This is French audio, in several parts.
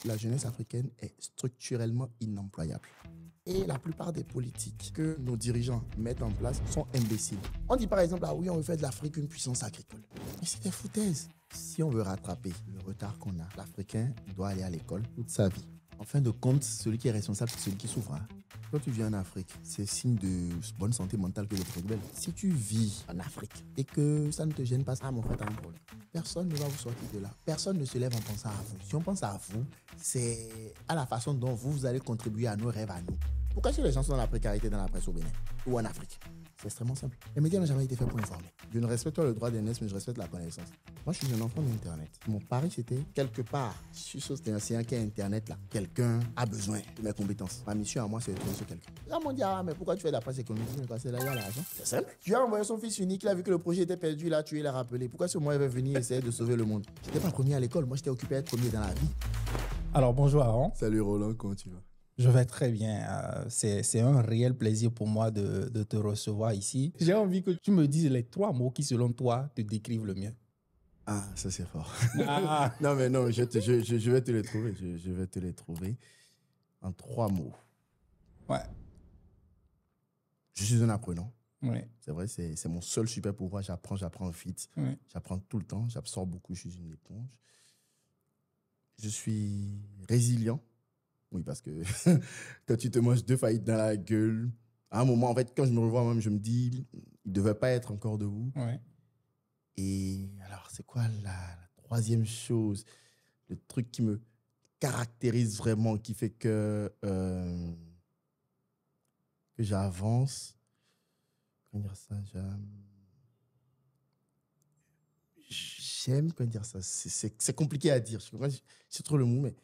la jeunesse africaine est structurellement inemployable. Et la plupart des politiques que nos dirigeants mettent en place sont imbéciles. On dit par exemple, ah oui, on veut faire de l'Afrique une puissance agricole. Mais c'est des foutaises. Si on veut rattraper le retard qu'on a, l'Africain doit aller à l'école toute sa vie. En fin de compte, celui qui est responsable, c'est celui qui souffre. Quand tu vis en Afrique, c'est signe de bonne santé mentale que d'être belle. Si tu vis en Afrique et que ça ne te gêne pas, ah mon frère, t'as un problème. Personne ne va vous sortir de là. Personne ne se lève en pensant à vous. Si on pense à vous, c'est à la façon dont vous allez contribuer à nos rêves, à nous. Pourquoi est-ce que les gens sont dans la précarité dans la presse au Bénin ou en Afrique? C'est extrêmement simple. Les médias n'ont jamais été faits pour informer. Je ne respecte pas le droit d'aînesse, mais je respecte la connaissance. Moi, je suis un enfant d'Internet. Mon pari, c'était quelque part, sur ce océan qui est Internet, là, quelqu'un a besoin de mes compétences. Ma mission à moi, c'est de trouver ce quelqu'un. Là, on dit, ah, mais pourquoi tu fais de la presse économique? C'est là, il y a l'argent. C'est simple. Tu as envoyé son fils unique, il a vu que le projet était perdu, là, tu l'as rappelé. Pourquoi ce mois, il va venir essayer de sauver le monde? J'étais pas premier à l'école, moi, j'étais occupé à être premier dans la vie. Alors, bonjour Aaron. Salut Roland, comment tu vas? Je vais très bien. C'est un réel plaisir pour moi de te recevoir ici. J'ai envie que tu me dises les 3 mots qui, selon toi, te décrivent le mieux. Ah, ça c'est fort. Non, mais non, je vais te les trouver. Je vais te les trouver en 3 mots. Ouais. Je suis un apprenant. Ouais. C'est vrai, c'est mon seul super pouvoir. J'apprends vite. Ouais. J'apprends tout le temps. J'absorbe beaucoup. Je suis une éponge. Je suis résilient. Oui, parce que quand tu te manges 2 faillites dans la gueule, à un moment, en fait, quand je me revois moi-même, je me dis, il ne devait pas être encore debout. Ouais. Et alors, c'est quoi la 3e chose? Le truc qui me caractérise vraiment, qui fait que j'avance. Comment dire ça? J'aime, comment dire ça? C'est compliqué à dire. C'est trop le mot, mais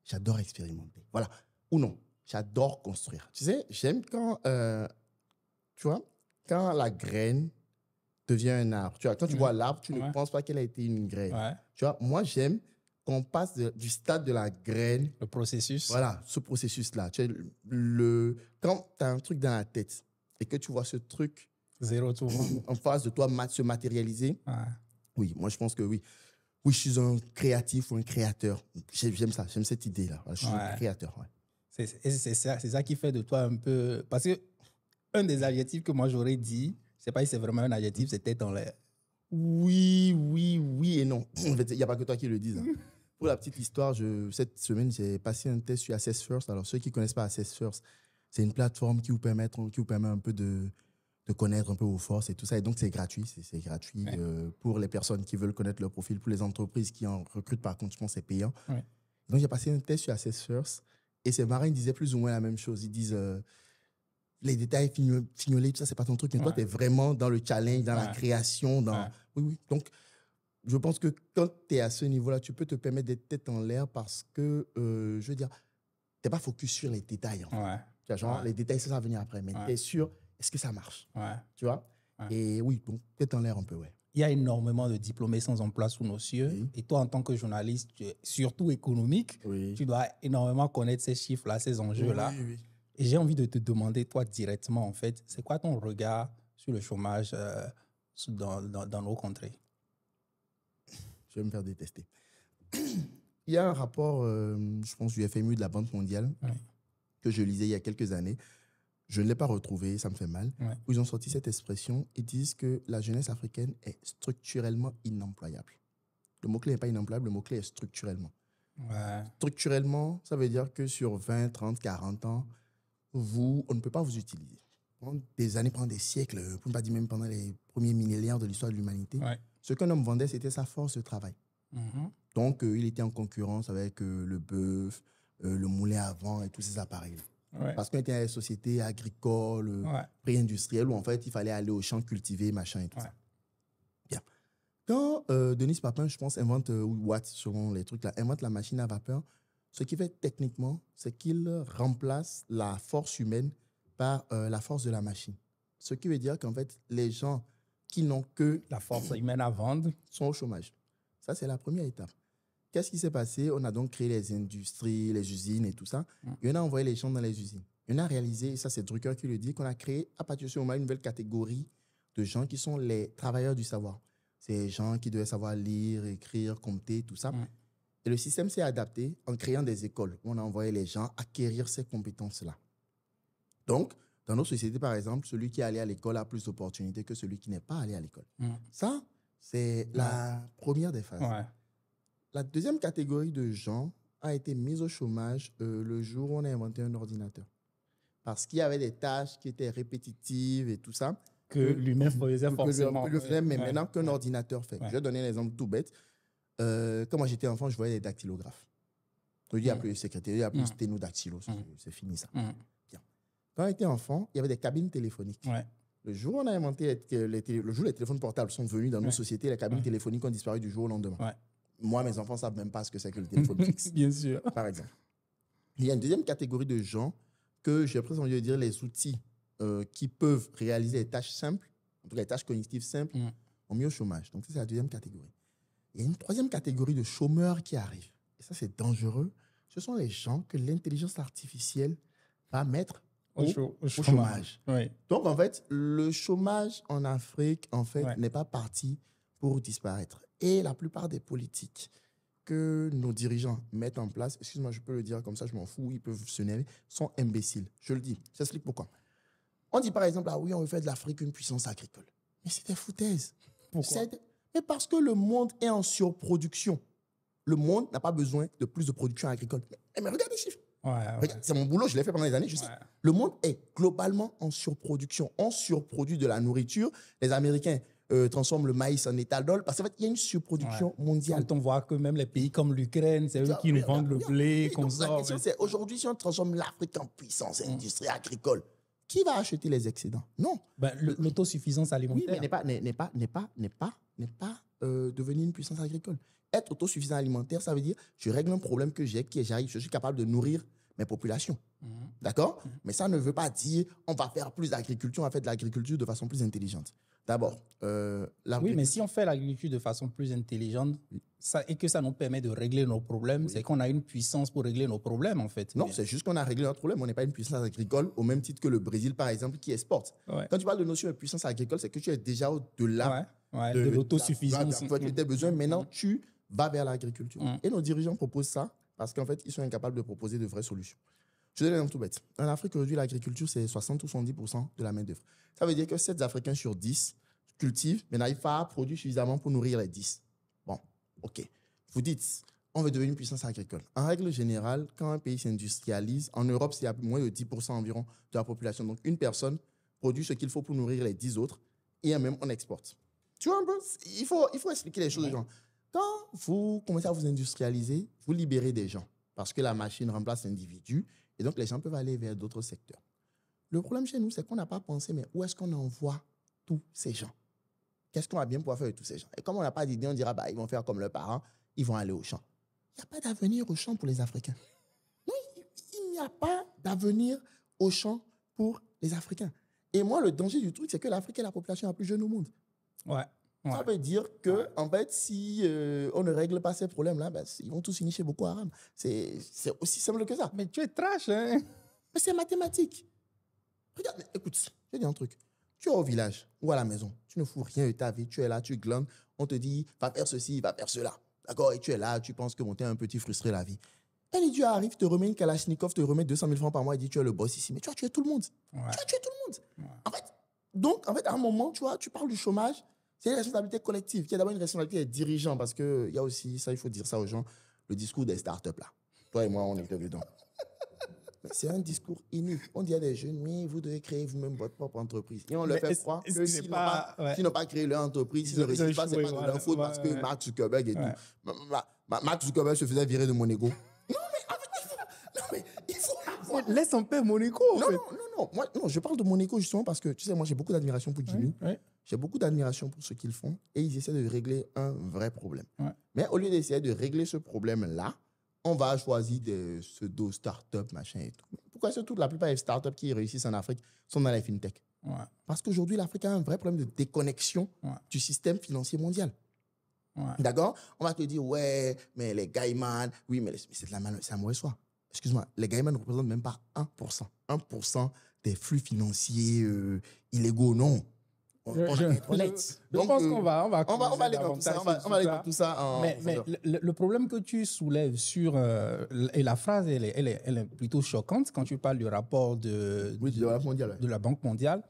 j'adore expérimenter. Voilà. Ou non, j'adore construire. Tu sais, j'aime quand, tu vois, quand la graine devient un arbre. Tu vois, quand tu vois l'arbre, tu ne penses pas qu'elle a été une graine. Ouais. Tu vois, moi, j'aime qu'on passe du stade de la graine. Le processus. Voilà, ce processus-là. Tu sais, quand tu as un truc dans la tête et que tu vois ce truc Zéro tour. en face de toi se matérialiser, Ouais. oui, moi, je pense que oui. Oui, je suis un créatif ou un créateur. J'aime ça, j'aime cette idée-là. Je suis un créateur, ouais. C'est ça qui fait de toi un peu... Parce que un des adjectifs que moi j'aurais dit, je ne sais pas si c'est vraiment un adjectif, c'est tête en l'air. Oui et non. En fait, il n'y a pas que toi qui le dis. Pour la petite histoire, cette semaine, j'ai passé un test sur Assess First. Alors, ceux qui ne connaissent pas Assess First, c'est une plateforme qui vous permet un peu de connaître un peu vos forces et tout ça. Et donc, c'est gratuit. C'est gratuit pour les personnes qui veulent connaître leur profil. Pour les entreprises qui en recrutent, par contre, je pense que c'est payant. Ouais. Donc, j'ai passé un test sur Assess First. Et ces marins disaient plus ou moins la même chose. Ils disent, les détails fignolés, tout ça, c'est pas ton truc. Mais toi, tu es vraiment dans le challenge, dans la création. Oui. Donc, je pense que quand tu es à ce niveau-là, tu peux te permettre d'être tête en l'air parce que, je veux dire, tu n'es pas focus sur les détails. En fait. Tu vois, genre, les détails, ça va venir après. Mais tu es sûr, est-ce que ça marche? Tu vois? Et oui, donc, tête en l'air un peu, ouais. Il y a énormément de diplômés sans emploi sous nos cieux. Oui. Et toi, en tant que journaliste, surtout économique, tu dois énormément connaître ces chiffres-là, ces enjeux-là. Oui. Et j'ai envie de te demander, toi, directement, en fait, c'est quoi ton regard sur le chômage dans nos contrées? Je vais me faire détester. Il y a un rapport, je pense, du FMI, de la Banque mondiale, que je lisais il y a quelques années. Je ne l'ai pas retrouvé, ça me fait mal. Où ils ont sorti cette expression. Ils disent que la jeunesse africaine est structurellement inemployable. Le mot-clé n'est pas inemployable, le mot-clé est structurellement. Structurellement, ça veut dire que sur 20, 30, 40 ans, on ne peut pas vous utiliser. Pendant des années, pendant des siècles, pour ne pas dire même pendant les premiers millénaires de l'histoire de l'humanité, ce qu'un homme vendait, c'était sa force de travail. Donc, il était en concurrence avec le bœuf, le moulin à vent et tous ces appareils-là. Parce qu'on était dans les sociétés agricoles, pré-industrielles, où en fait, il fallait aller au champ cultiver, machin et tout ça. Bien. Quand Denis Papin, je pense, invente, ou Watt, selon les trucs là, invente la machine à vapeur, ce qu'il fait techniquement, c'est qu'il remplace la force humaine par la force de la machine. Ce qui veut dire qu'en fait, les gens qui n'ont que la force humaine à vendre sont au chômage. Ça, c'est la première étape. Qu'est-ce qui s'est passé? On a donc créé les industries, les usines et tout ça. Et on a envoyé les gens dans les usines. Et on a réalisé, et ça c'est Drucker qui le dit, qu'on a créé à partir de ce moment une nouvelle catégorie de gens qui sont les travailleurs du savoir. C'est les gens qui devaient savoir lire, écrire, compter, tout ça. Et le système s'est adapté en créant des écoles où on a envoyé les gens acquérir ces compétences-là. Donc, dans nos sociétés, par exemple, celui qui est allé à l'école a plus d'opportunités que celui qui n'est pas allé à l'école. Ça, c'est la première des phases. Ouais. La deuxième catégorie de gens a été mise au chômage le jour où on a inventé un ordinateur. Parce qu'il y avait des tâches qui étaient répétitives et tout ça. Que l'humain faisait forcément. Mais maintenant qu'un ordinateur fait. Je vais donner un exemple tout bête. Quand moi j'étais enfant, je voyais des dactylographes. Il n'y a plus de secrétaire, il n'y a plus de sténodactylo. C'est fini ça. Bien. Quand on était enfant, il y avait des cabines téléphoniques. Ouais. Le jour où on a inventé le jour où les téléphones portables sont venus dans nos sociétés, les cabines téléphoniques ont disparu du jour au lendemain. Ouais. Moi, mes enfants ne savent même pas ce que c'est que le téléphone fixe. Bien sûr. Par exemple. Il y a une deuxième catégorie de gens que j'ai presque envie de dire les outils qui peuvent réaliser des tâches simples, en tout cas les tâches cognitives simples, ont mis au chômage. Donc, ça, c'est la deuxième catégorie. Il y a une troisième catégorie de chômeurs qui arrivent. Et ça, c'est dangereux. Ce sont les gens que l'intelligence artificielle va mettre au chômage. Oui. Donc, en fait, le chômage en Afrique, n'est pas parti pour disparaître. Et la plupart des politiques que nos dirigeants mettent en place, excuse-moi, je peux le dire comme ça, je m'en fous, ils peuvent se nerver, sont imbéciles. Je le dis. J'explique pourquoi. On dit par exemple, ah oui, on veut faire de l'Afrique une puissance agricole. Mais c'est des foutaises. Pourquoi? Mais parce que le monde est en surproduction. Le monde n'a pas besoin de plus de production agricole. Mais regarde les chiffres. Regarde, c'est mon boulot, je l'ai fait pendant des années, je sais. Le monde est globalement en surproduction. On surproduit de la nourriture. Les Américains transforment le maïs en éthanol parce qu'en fait, il y a une surproduction mondiale. Quand on voit que même les pays comme l'Ukraine, c'est eux qui nous vendent le blé, qu'on sort. La question, c'est aujourd'hui, si on transforme l'Afrique en puissance industrie agricole, qui va acheter les excédents? Non. L'autosuffisance alimentaire. Oui, mais n'est pas devenir une puissance agricole. Être autosuffisant alimentaire, ça veut dire je règle un problème que j'ai, je suis capable de nourrir mes populations. D'accord? Mais ça ne veut pas dire on va faire plus d'agriculture, on va faire de l'agriculture de façon plus intelligente. D'abord, oui, mais si on fait l'agriculture de façon plus intelligente et que ça nous permet de régler nos problèmes, c'est qu'on a une puissance pour régler nos problèmes, en fait. Non, c'est juste qu'on a réglé notre problème. On n'est pas une puissance agricole au même titre que le Brésil, par exemple, qui exporte. Quand tu parles de notion de puissance agricole, c'est que tu es déjà au-delà de l'autosuffisance. Tu as besoin, maintenant, tu vas vers l'agriculture. Et nos dirigeants proposent ça parce qu'en fait, ils sont incapables de proposer de vraies solutions. Je te donne un exemple tout bête. En Afrique, aujourd'hui, l'agriculture, c'est 60 ou 70% de la main-d'œuvre. Ça veut dire que 7 Africains sur 10 cultivent, mais n'arrivent pas à produire suffisamment pour nourrir les 10. Bon, OK. Vous dites, on veut devenir une puissance agricole. En règle générale, quand un pays s'industrialise, en Europe, c'est à moins de 10% environ de la population. Donc, une personne produit ce qu'il faut pour nourrir les 10 autres et même on exporte. Tu vois un peu? Il faut expliquer les choses aux gens. Quand vous commencez à vous industrialiser, vous libérez des gens parce que la machine remplace l'individu et donc les gens peuvent aller vers d'autres secteurs. Le problème chez nous, c'est qu'on n'a pas pensé, mais où est-ce qu'on envoie tous ces gens? Qu'est-ce qu'on va bien pouvoir faire de tous ces gens? Et comme on n'a pas d'idée, on dira, ils vont faire comme leurs parents, ils vont aller au champ. Il n'y a pas d'avenir au champ pour les Africains. Non, il n'y a pas d'avenir au champ pour les Africains. Et moi, le danger du truc, c'est que l'Afrique est la population la plus jeune au monde. Ça veut dire que, en fait, si on ne règle pas ces problèmes-là, ils vont tous finir chez Boko Haram. C'est aussi simple que ça. Mais tu es trash, hein? Mais c'est mathématique. Regarde, écoute, je vais dire un truc. Tu es au village ou à la maison, tu ne fous rien de ta vie, tu es là, tu glandes, on te dit, va faire ceci, va faire cela. D'accord? Et tu es là, tu penses que tu es un petit frustré la vie. Un idiot arrive, te remet une Kalachnikov, te remet 200 000 francs par mois et dit, tu es le boss ici. Mais tu as tué tout le monde. Tu as tué tout le monde. En fait, à un moment, tu parles du chômage, c'est une responsabilité collective, qui est d'abord une responsabilité des dirigeants, parce qu'il y a aussi, ça, il faut dire ça aux gens, le discours des startups là. Toi et moi, on était dedans. C'est un discours inutile. On dit à des jeunes, mais vous devez créer vous-même votre propre entreprise. Et on leur fait croire que s'ils n'ont pas créé leur entreprise, s'ils ne réussissent pas, c'est pas de leur faute parce que Mark Zuckerberg et tout. Mark Zuckerberg se faisait virer de Monaco. Il faut laisse en paix Monaco. Non, je parle de Monaco justement parce que, tu sais, moi, j'ai beaucoup d'admiration pour Jimmy. J'ai beaucoup d'admiration pour ce qu'ils font et ils essaient de régler un vrai problème. Mais au lieu d'essayer de régler ce problème-là, on va choisir des pseudo-startups, machin et tout. Pourquoi surtout la plupart des startups qui réussissent en Afrique sont dans les fintech? Parce qu'aujourd'hui, l'Afrique a un vrai problème de déconnexion du système financier mondial. D'accord? On va te dire, ouais, mais les Gaiman, oui, mais c'est la mauvaise foi. Excuse-moi, les Gaiman ne représentent même pas 1%. 1% des flux financiers illégaux, non. être honnête. Je pense qu'on va aller dans tout ça. On va aller dans tout ça. Mais le problème que tu soulèves sur... et la phrase, elle est plutôt choquante quand tu parles du rapport de la Banque mondiale.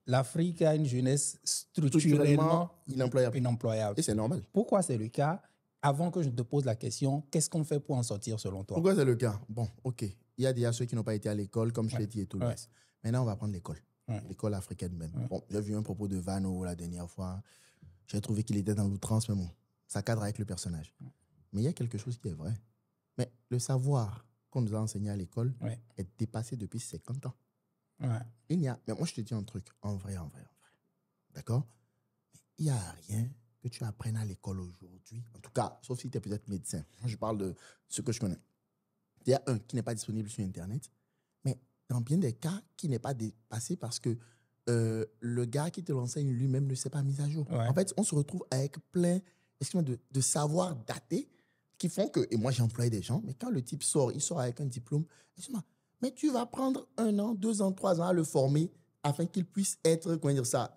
L'Afrique a une jeunesse structurellement inemployable. Et c'est normal. Pourquoi c'est le cas? Avant que je te pose la question, qu'est-ce qu'on fait pour en sortir selon toi? Pourquoi c'est le cas? Bon, OK. Il y a déjà ceux qui n'ont pas été à l'école, comme je l'ai dit, et tout le reste. Maintenant, on va prendre l'école. L'école africaine même. Bon, j'ai vu un propos de Vano la dernière fois. J'ai trouvé qu'il était dans l'outrance, mais bon, ça cadre avec le personnage. Mais il y a quelque chose qui est vrai. Mais le savoir qu'on nous a enseigné à l'école est dépassé depuis 50 ans. Mais moi, je te dis un truc, en vrai. D'accord? Il n'y a rien que tu apprennes à l'école aujourd'hui. En tout cas, sauf si tu es peut-être médecin. Je parle de ce que je connais. Il y a un qui n'est pas disponible sur Internet, mais dans bien des cas, qui n'est pas dépassé parce que le gars qui te l'enseigne lui-même ne s'est pas mis à jour. En fait, on se retrouve avec plein de savoirs datés qui font que, et moi j'ai employé des gens, mais quand le type sort, il sort avec un diplôme, mais tu vas prendre 1 an, 2 ans, 3 ans à le former afin qu'il puisse être, comment dire ça,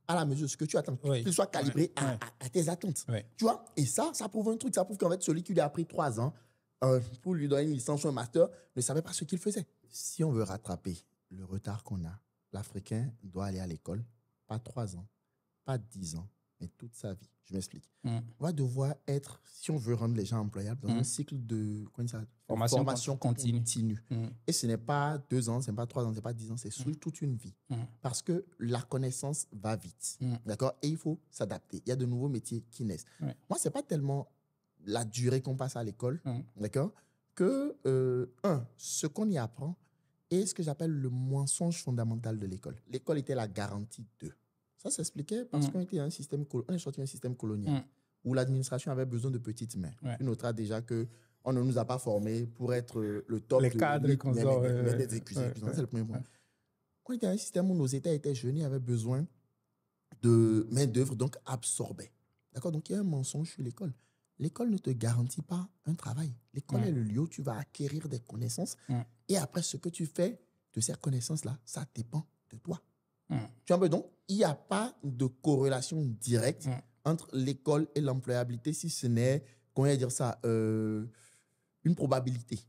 à la mesure de ce que tu attends, qu'il soit calibré à tes attentes. Tu vois? Et ça prouve un truc. Ça prouve qu'en fait, celui qui lui a pris 3 ans pour lui donner une licence ou un master ne savait pas ce qu'il faisait. Si on veut rattraper le retard qu'on a, l'Africain doit aller à l'école, pas 3 ans, pas 10 ans, mais toute sa vie. Je m'explique. On va devoir être, si on veut rendre les gens employables, dans un cycle de formation continue. Et ce n'est pas 2 ans, ce n'est pas 3 ans, ce n'est pas 10 ans, c'est sur toute une vie. Parce que la connaissance va vite. D'accord? Et il faut s'adapter. Il y a de nouveaux métiers qui naissent. Moi, ce n'est pas tellement la durée qu'on passe à l'école, d'accord, que, ce qu'on y apprend est ce que j'appelle le mensonge fondamental de l'école. L'école était la garantie de. Ça s'expliquait parce qu'on était un système, on est sorti d'un système colonial où l'administration avait besoin de petites mains. Tu noteras déjà qu'on ne nous a pas formés pour être le top les cadres des accusés. C'est le premier point. On était un système où nos États étaient jeunes et avaient besoin de main-d'œuvre, donc absorbaient. D'accord? Donc il y a un mensonge sur l'école. L'école ne te garantit pas un travail. L'école est le lieu où tu vas acquérir des connaissances et après, ce que tu fais de ces connaissances-là, ça dépend de toi. Tu vois, donc, il n'y a pas de corrélation directe entre l'école et l'employabilité, si ce n'est, comment dire ça, une probabilité.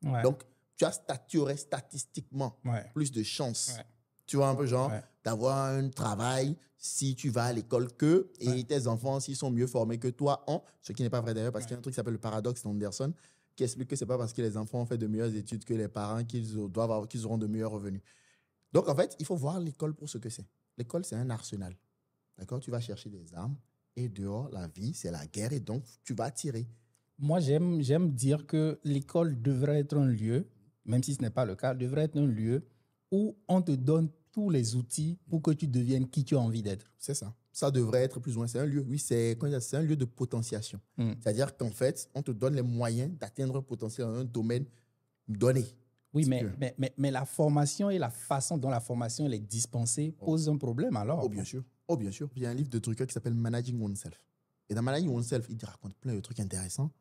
Donc, tu aurais statistiquement plus de chances, tu vois, un peu genre, d'avoir un travail si tu vas à l'école et tes enfants, s'ils sont mieux formés que toi, ce qui n'est pas vrai d'ailleurs, parce qu'il y a un truc qui s'appelle le paradoxe d'Anderson, qui explique que ce n'est pas parce que les enfants ont fait de meilleures études que les parents qu'ils auront de meilleurs revenus. Donc, en fait, il faut voir l'école pour ce que c'est. L'école, c'est un arsenal. D'accord? Tu vas chercher des armes et dehors, la vie, c'est la guerre et donc, tu vas tirer. Moi, j'aime dire que l'école devrait être un lieu, même si ce n'est pas le cas, devrait être un lieu où on te donne tous les outils pour que tu deviennes qui tu as envie d'être. C'est ça. Ça devrait être plus ou moins, c'est un lieu, oui, c'est un lieu de potentiation. C'est-à-dire qu'en fait, on te donne les moyens d'atteindre un potentiel dans un domaine donné. Oui, mais la formation et la façon dont la formation est dispensée pose un problème alors. Oh, bien sûr. Il y a un livre de Drucker qui s'appelle Managing Oneself. Et dans Managing Oneself, il raconte plein de trucs intéressants.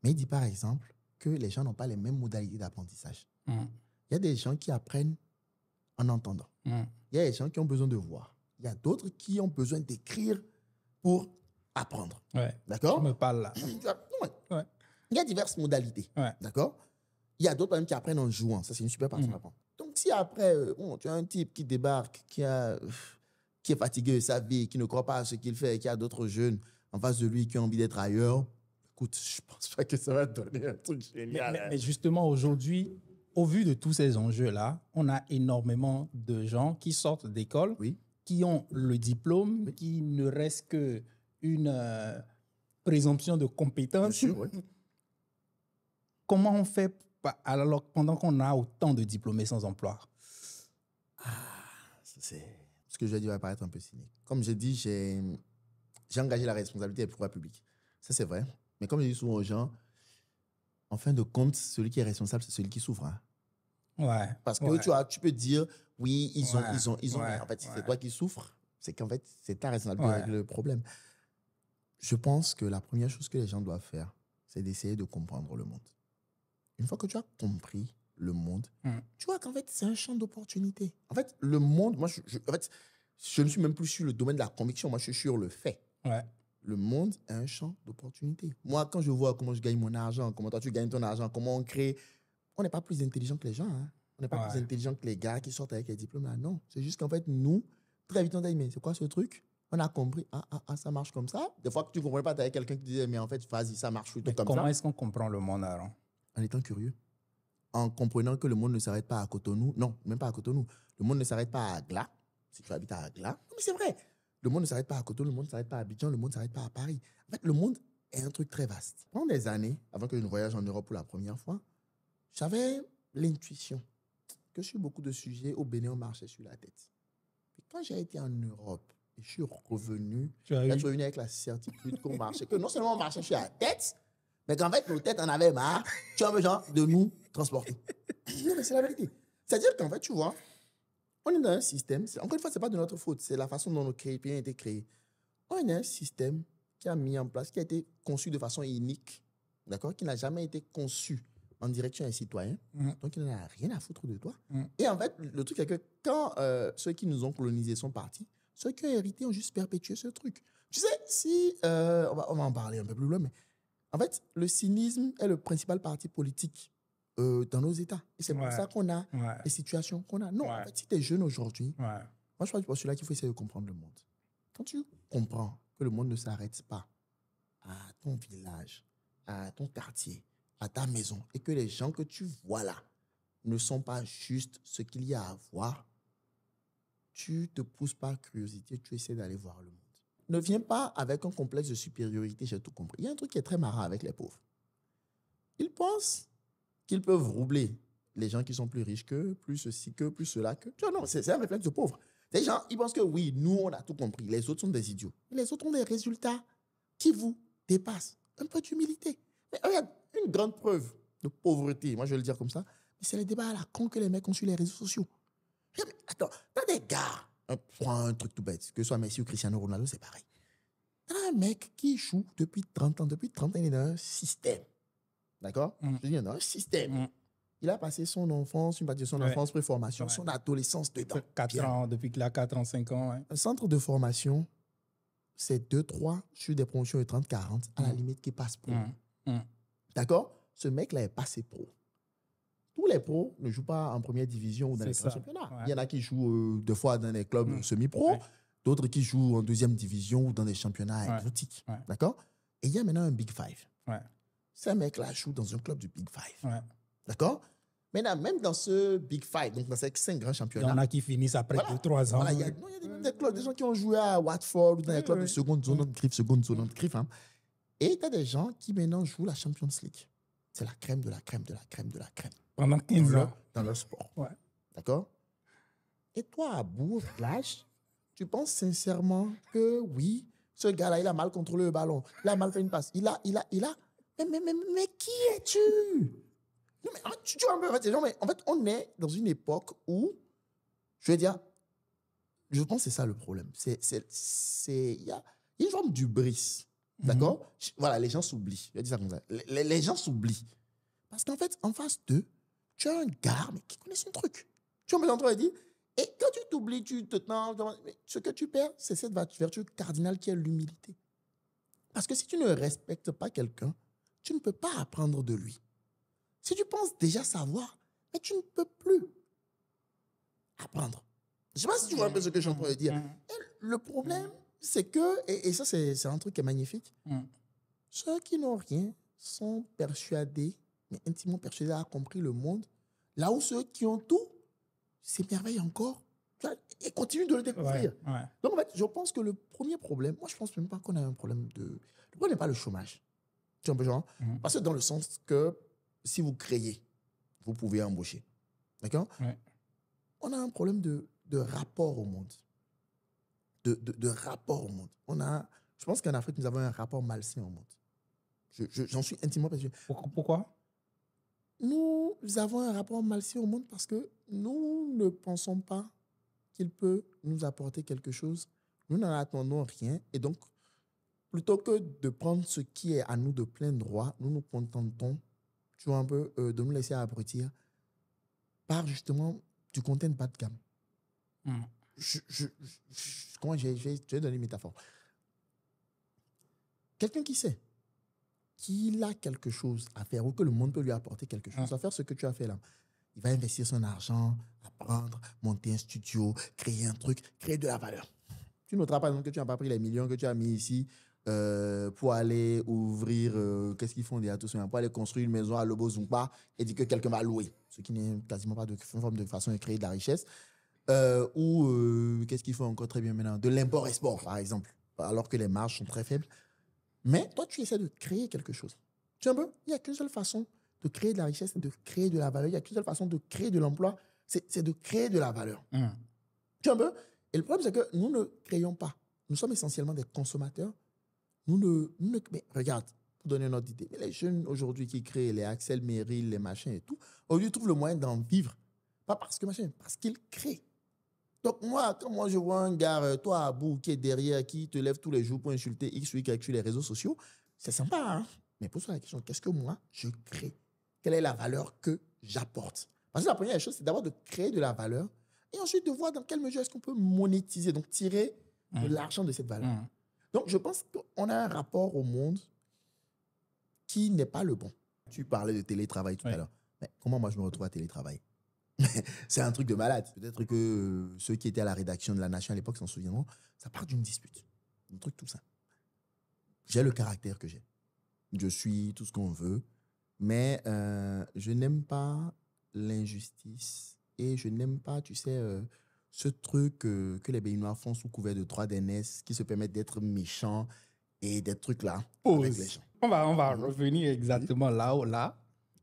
Mais il dit par exemple que les gens n'ont pas les mêmes modalités d'apprentissage. Il y a des gens qui apprennent en entendant. Il y a des gens qui ont besoin de voir. Il y a d'autres qui ont besoin d'écrire pour apprendre. D'accord? Tu me parles là. Il y a diverses modalités. D'accord? Il y a d'autres même qui apprennent en jouant. Ça, c'est une super partie d'apprendre. Donc, si après, tu as un type qui débarque, qui est fatigué de sa vie, qui ne croit pas à ce qu'il fait, qui a d'autres jeunes en face de lui qui ont envie d'être ailleurs, écoute, je ne pense pas que ça va donner un truc génial. Mais justement, aujourd'hui, au vu de tous ces enjeux-là, on a énormément de gens qui sortent d'école, qui ont le diplôme, qui ne reste qu'une présomption de compétence. Bien sûr, Comment on fait alors, pendant qu'on a autant de diplômés sans emploi? Ce que je vais dire va paraître un peu cynique. Comme je dis, j'ai engagé la responsabilité des pouvoirs publics. Ça, c'est vrai. Mais comme je dis souvent aux gens, en fin de compte, celui qui est responsable, c'est celui qui souffre. Parce que tu peux dire, oui, ils ont. En fait, si c'est toi qui souffres, c'est qu'en fait, c'est ta responsabilité avec le problème. Je pense que la première chose que les gens doivent faire, c'est d'essayer de comprendre le monde. Une fois que tu as compris le monde, tu vois qu'en fait, c'est un champ d'opportunité. En fait, le monde, moi, je ne suis même plus sur le domaine de la conviction, moi, je suis sur le fait. Ouais. Le monde est un champ d'opportunité. Moi, quand je vois comment je gagne mon argent, comment toi tu gagnes ton argent, comment on crée, on n'est pas plus intelligent que les gens. Hein. On n'est pas plus intelligent que les gars qui sortent avec les diplômes là. Non, c'est juste qu'en fait, nous, très vite, on dit, mais c'est quoi ce truc? On a compris, ça marche comme ça. Des fois que tu ne comprenais pas, tu avais quelqu'un qui disait, mais en fait, vas-y, ça marche plutôt comme ça. Comment est-ce qu'on comprend le monde, Aaron? En étant curieux. En comprenant que le monde ne s'arrête pas à Cotonou. Non, même pas à Cotonou. Le monde ne s'arrête pas à Agla. Si tu habites à Agla. Non, mais c'est vrai. Le monde ne s'arrête pas à Cotonou, le monde ne s'arrête pas à Abidjan, le monde ne s'arrête pas à Paris. En fait, le monde est un truc très vaste. Pendant des années, avant que je ne voyage en Europe pour la première fois, j'avais l'intuition que sur beaucoup de sujets, au Bénin, on marchait sur la tête. Et quand j'ai été en Europe et je suis revenu, je suis revenu avec la certitude qu'on marchait, que non seulement on marchait sur la tête, mais qu'en fait, nos têtes en avaient marre, tu vois, genre, de nous transporter. Non, mais c'est la vérité. C'est-à-dire qu'en fait, tu vois, on est dans un système, encore une fois, ce n'est pas de notre faute, c'est la façon dont nos pays ont été créés. On est dans un système qui a mis en place, qui a été conçu de façon unique, d'accord, qui n'a jamais été conçu en direction des citoyens, donc il n'en a rien à foutre de toi. Et en fait, le truc, c'est que quand ceux qui nous ont colonisés sont partis, ceux qui ont hérité ont juste perpétué ce truc. Tu sais, si, on va en parler un peu plus loin, mais en fait, le cynisme est le principal parti politique dans nos États. Et c'est pour ça qu'on a les situations qu'on a. Non, en fait, si tu es jeune aujourd'hui, moi, je pense que c'est là qu'il faut essayer de comprendre le monde. Quand tu comprends que le monde ne s'arrête pas à ton village, à ton quartier, à ta maison, et que les gens que tu vois là ne sont pas juste ce qu'il y a à voir, tu te pousses par curiosité, tu essaies d'aller voir le monde. Ne viens pas avec un complexe de supériorité, j'ai tout compris. Il y a un truc qui est très marrant avec les pauvres. Ils pensent qu'ils peuvent roubler les gens qui sont plus riches qu'eux, plus ceci qu'eux, plus cela qu'eux. Tu vois, non, c'est un réflexe de pauvre. Les gens, ils pensent que oui, nous, on a tout compris. Les autres sont des idiots. Les autres ont des résultats qui vous dépassent. Un peu d'humilité. Mais regarde, une grande preuve de pauvreté, moi je vais le dire comme ça, c'est les débats à la con que les mecs ont sur les réseaux sociaux. Mais attends, t'as des gars, prends un truc tout bête, que ce soit Messi ou Cristiano Ronaldo, c'est pareil. T'as un mec qui joue depuis 30 ans. Depuis 30 ans, il est dans un système. D'accord? Je dis dans un système. Il a passé son enfance, une partie de son enfance, préformation, son adolescence dedans. 4 ans, depuis qu'il a 4 ans, 5 ans. Ouais. Un centre de formation, c'est 2-3 sur des promotions de 30-40, à la limite qui passe pro. D'accord? Ce mec-là est passé pro. Tous les pros ne jouent pas en première division ou dans les grands championnats. Il y en a qui jouent deux fois dans des clubs semi-pro, d'autres qui jouent en deuxième division ou dans des championnats exotiques. D'accord? Et il y a maintenant un Big Five. Ce mec-là joue dans un club du Big Five. D'accord? Maintenant, même dans ce Big Five, donc dans ces 5 grands championnats. Il y en a qui finissent après 2-3 ans. Voilà, il y a des gens qui ont joué à Watford ou dans les clubs de seconde zone, seconde zone. Et tu as des gens qui maintenant jouent la Champions League. C'est la crème de la crème de la crème de la crème. Pendant 15 ans. Dans leur sport. D'accord? Et toi, à bout de l'âge, tu penses sincèrement que oui, ce gars-là, il a mal contrôlé le ballon. Il a mal fait une passe. Il a. Mais qui es-tu? Non, mais en fait, tu vois un peu, en fait, on est dans une époque où, je veux dire, je pense que c'est ça le problème. Il y a une forme d'hubris. D'accord? Voilà, les gens s'oublient. Je vais dire ça comme ça. Les gens s'oublient. Parce qu'en fait, en face d'eux, tu as un gars, mais qui connaît son truc. Tu vois, mais dit, et quand tu t'oublies, tu te tends, ce que tu perds, c'est cette vertu cardinale qui est l'humilité. Parce que si tu ne respectes pas quelqu'un, tu ne peux pas apprendre de lui. Si tu penses déjà savoir, mais tu ne peux plus apprendre. Je ne sais pas si tu vois un peu ce que je suis en train de dire. Et le problème, c'est que, et ça c'est un truc qui est magnifique, ceux qui n'ont rien sont persuadés, mais intimement persuadés, à compris le monde, là où ceux qui ont tout s'émerveillent encore et continuent de le découvrir. Donc en fait, je pense que le premier problème, moi je pense même pas qu'on a un problème de... Le problème n'est pas le chômage. Tu vois un peu genre? Parce que dans le sens que si vous créez, vous pouvez embaucher. D'accord? On a un problème de rapport au monde. De rapport au monde. Je pense qu'en Afrique, nous avons un rapport malsain au monde. J'en suis intimement persuadé. Pourquoi? Nous avons un rapport malsain au monde parce que nous ne pensons pas qu'il peut nous apporter quelque chose. Nous n'en attendons rien. Et donc, plutôt que de prendre ce qui est à nous de plein droit, nous nous contentons, tu vois un peu, de nous laisser abrutir part justement du content bas de gamme. Comment je vais donner une métaphore. Quelqu'un qui sait qu'il a quelque chose à faire ou que le monde peut lui apporter quelque chose à faire ce que tu as fait là. Il va investir son argent, apprendre, monter un studio, créer un truc, créer de la valeur. Tu noteras par exemple que tu n'as pas pris les millions que tu as mis ici pour aller ouvrir, qu'est-ce qu'ils font déjà tout ça, pour aller construire une maison à Lobo-Zumba et dire que quelqu'un va louer, ce qui n'est quasiment pas de forme de façon de créer de la richesse. Ou qu'est-ce qu'ils font encore très bien maintenant? De l'import-export, par exemple, alors que les marges sont très faibles. Mais toi, tu essaies de créer quelque chose. Tu vois un peu, il n'y a qu'une seule façon de créer de la richesse, de créer de la valeur. Il n'y a qu'une seule façon de créer de l'emploi, c'est de créer de la valeur. Tu vois un peu? Et le problème, c'est que nous ne créons pas. Nous sommes essentiellement des consommateurs. Mais regarde, pour donner une autre idée, mais les jeunes aujourd'hui qui créent les Axel Merrill, les machins et tout, aujourd'hui, ils trouvent le moyen d'en vivre. Pas parce qu'ils créent. Donc moi, quand je vois un gars, toi, Abou, qui est derrière, qui te lève tous les jours pour insulter X ou Y sur les réseaux sociaux, c'est sympa, hein? Mais pose-toi la question, qu'est-ce que moi, je crée? Quelle est la valeur que j'apporte? Parce que la première chose, c'est d'abord de créer de la valeur et ensuite de voir dans quelle mesure est-ce qu'on peut monétiser, donc tirer de l'argent de cette valeur. Donc, je pense qu'on a un rapport au monde qui n'est pas le bon. Tu parlais de télétravail tout à l'heure. Mais comment moi, je me retrouve à télétravailler? C'est un truc de malade. Peut-être que ceux qui étaient à la rédaction de La Nation à l'époque s'en souviendront. Ça part d'une dispute. Un truc tout simple. J'ai le caractère que j'ai. Je suis tout ce qu'on veut. Mais je n'aime pas l'injustice. Et je n'aime pas, tu sais, ce truc que les Béninois font sous couvert de droits d'aînesse, qui se permettent d'être méchants et des trucs là avec les gens. On va revenir exactement là.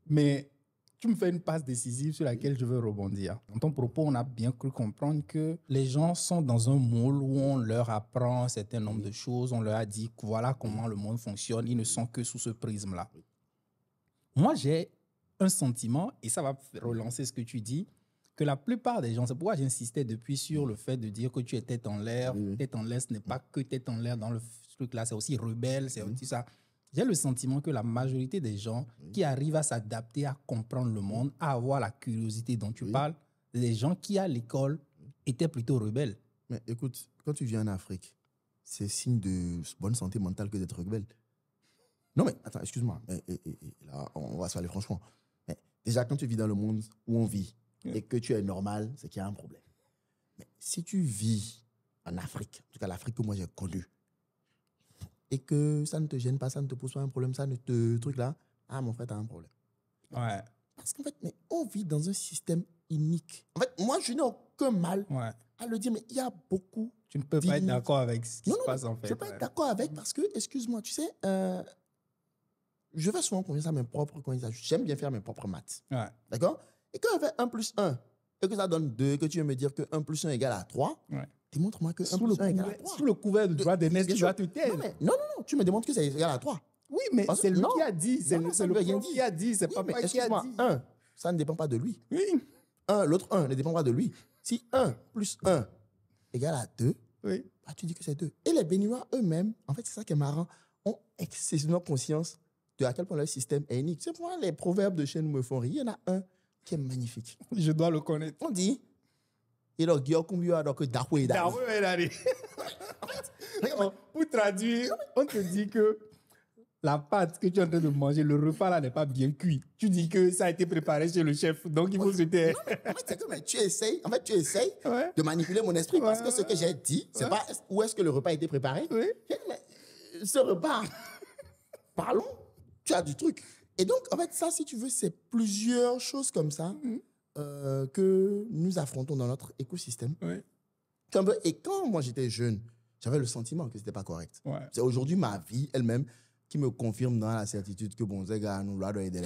Mais tu me fais une passe décisive sur laquelle je veux rebondir. Dans ton propos, on a bien cru comprendre que les gens sont dans un moule où on leur apprend un certain nombre de choses, on leur a dit que voilà comment le monde fonctionne, ils ne sont que sous ce prisme-là. Moi, j'ai un sentiment, et ça va relancer ce que tu dis, que la plupart des gens, c'est pourquoi j'insistais depuis sur le fait de dire que tu es tête en l'air. Tête en l'air, ce n'est pas que tête en l'air dans le truc-là, c'est aussi rebelle, c'est aussi ça. J'ai le sentiment que la majorité des gens qui arrivent à s'adapter, à comprendre le monde, à avoir la curiosité dont tu parles, les gens qui, à l'école, étaient plutôt rebelles. Mais écoute, quand tu viens en Afrique, c'est signe de bonne santé mentale que d'être rebelle. Non, mais attends, excuse-moi. Là, on va se parler franchement. Mais déjà, quand tu vis dans le monde où on vit et que tu es normal, c'est qu'il y a un problème. Mais si tu vis en Afrique, en tout cas l'Afrique que moi j'ai connue, et que ça ne te gêne pas, ça ne te pose pas un problème, ça ne te... truc là, ah mon frère, t'as un problème. Ouais. Parce qu'en fait, mais on vit dans un système unique. En fait, moi, je n'ai aucun mal à le dire, mais il y a beaucoup... Tu ne peux pas être d'accord avec ce qui se passe en fait. Je ne peux pas être d'accord avec parce que, excuse-moi, tu sais, je vais souvent confier ça à mes propres conversations. J'aime bien faire mes propres maths. Ouais. D'accord? Et quand on fait 1 plus 1, et que ça donne 2, que tu veux me dire que 1 plus 1 égale à 3, démontre-moi que 1 plus 1 égale à 3. Sous le couvert de droit d'aînesse, tu dois te taire. Non, tu me démontres que c'est égal à 3. Oui, mais c'est lui qui a dit. C'est le prof qui a dit. C'est pas moi qui a dit. 1, ça ne dépend pas de lui. Oui. L'autre 1 ne dépend pas de lui. Si 1 plus 1 égale à 2, bah, tu dis que c'est 2. Et les Béninois eux-mêmes, en fait, c'est ça qui est marrant, ont excessivement conscience de à quel point leur système est unique. C'est pourquoi les proverbes de chez nous me font rire. Il y en a un qui est magnifique. Je dois le connaître. On dit, pour traduire, on te dit que la pâte que tu es en train de manger, le repas là n'est pas bien cuit. Tu dis que ça a été préparé chez le chef, donc il faut se taire. En fait, c'est que tu essayes de manipuler mon esprit parce que ce que j'ai dit, c'est pas où est-ce que le repas a été préparé. Mais ce repas, parlons, tu as du truc. Et donc, en fait, ça, si tu veux, c'est plusieurs choses comme ça que nous affrontons dans notre écosystème. Et quand moi, j'étais jeune, j'avais le sentiment que ce n'était pas correct. C'est aujourd'hui ma vie elle-même qui me confirme dans la certitude que, bon, ces gars, nous, là, doit aider.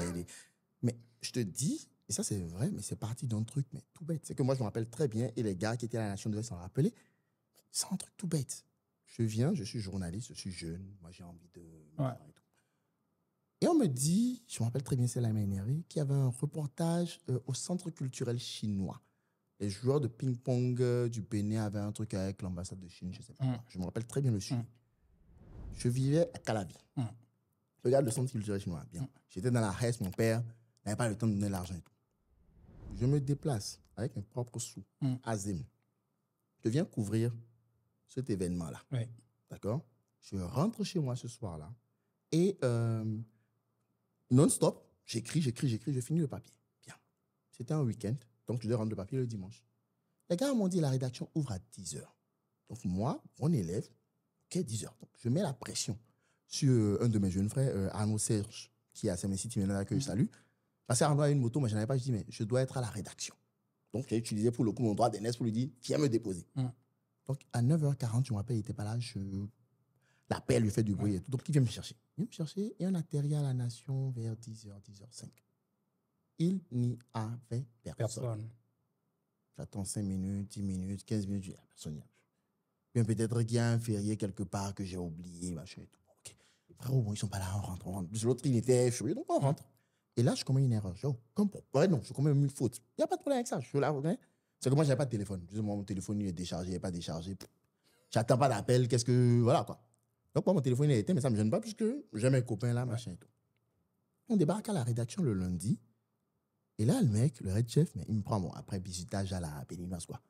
Mais je te dis, et ça, c'est vrai, mais c'est parti d'un truc, mais tout bête. C'est que moi, je me rappelle très bien, et les gars qui étaient à la Nation devaient s'en rappeler, c'est un truc tout bête. Je viens, je suis journaliste, je suis jeune, moi, j'ai envie de... Et tout. Et on me dit, je me rappelle très bien, c'est la Ménéré, qu'il y avait un reportage au Centre culturel chinois. Les joueurs de ping-pong du Bénin avaient un truc avec l'ambassade de Chine, je ne sais pas. Je me rappelle très bien le sujet. Je vivais à Calavi. Regarde le Centre culturel chinois, bien. J'étais dans la Hesse, mon père n'avait pas le temps de donner l'argent et tout. je me déplace avec mes propres sous à Zim. Je viens couvrir cet événement-là. Oui. D'accord? Je rentre chez moi ce soir-là et non-stop, j'écris, je finis le papier. Bien. C'était un week-end, donc je devais rendre le papier le dimanche. Les gars m'ont dit la rédaction ouvre à 10h. Donc moi, mon élève, OK, 10h. Donc je mets la pression sur un de mes jeunes frères, Arnaud Serge, qui est à Saint-City, que je salue. Parce qu'Arnaud a une moto, moi je n'avais pas, je dis, mais je dois être à la rédaction. Donc j'ai utilisé pour le coup mon droit d'aînesse pour lui dire, viens me déposer. Donc à 9h40, je me rappelle, il n'était pas là, l'appel lui fait du bruit et tout. Donc il vient me chercher. Il vient me chercher et on atterrit à la Nation vers 10h, 10h05. Il n'y avait personne. J'attends 5 minutes, 10 minutes, 15 minutes, il n'y a personne. Bien peut-être qu'il y a un férié quelque part que j'ai oublié, machin et tout. OK. Frérot, bon, ils ne sont pas là, on rentre. L'autre, il était furieux, donc on rentre. Et là, je commets une erreur. Je commets une faute. Il n'y a pas de problème avec ça. Je suis là, okay? C'est que moi, je n'avais pas de téléphone. Justement, mon téléphone, il est déchargé, il n'est pas déchargé. J'attends pas d'appel, qu'est-ce que... Voilà, quoi. Donc, moi, mon téléphone, il a été, mais ça ne me gêne pas puisque j'ai mes copains là, machin et tout. On débarque à la rédaction le lundi. Et là, le mec, le head chef, mais il me prend, bon, après visitage à la béninoise, quoi.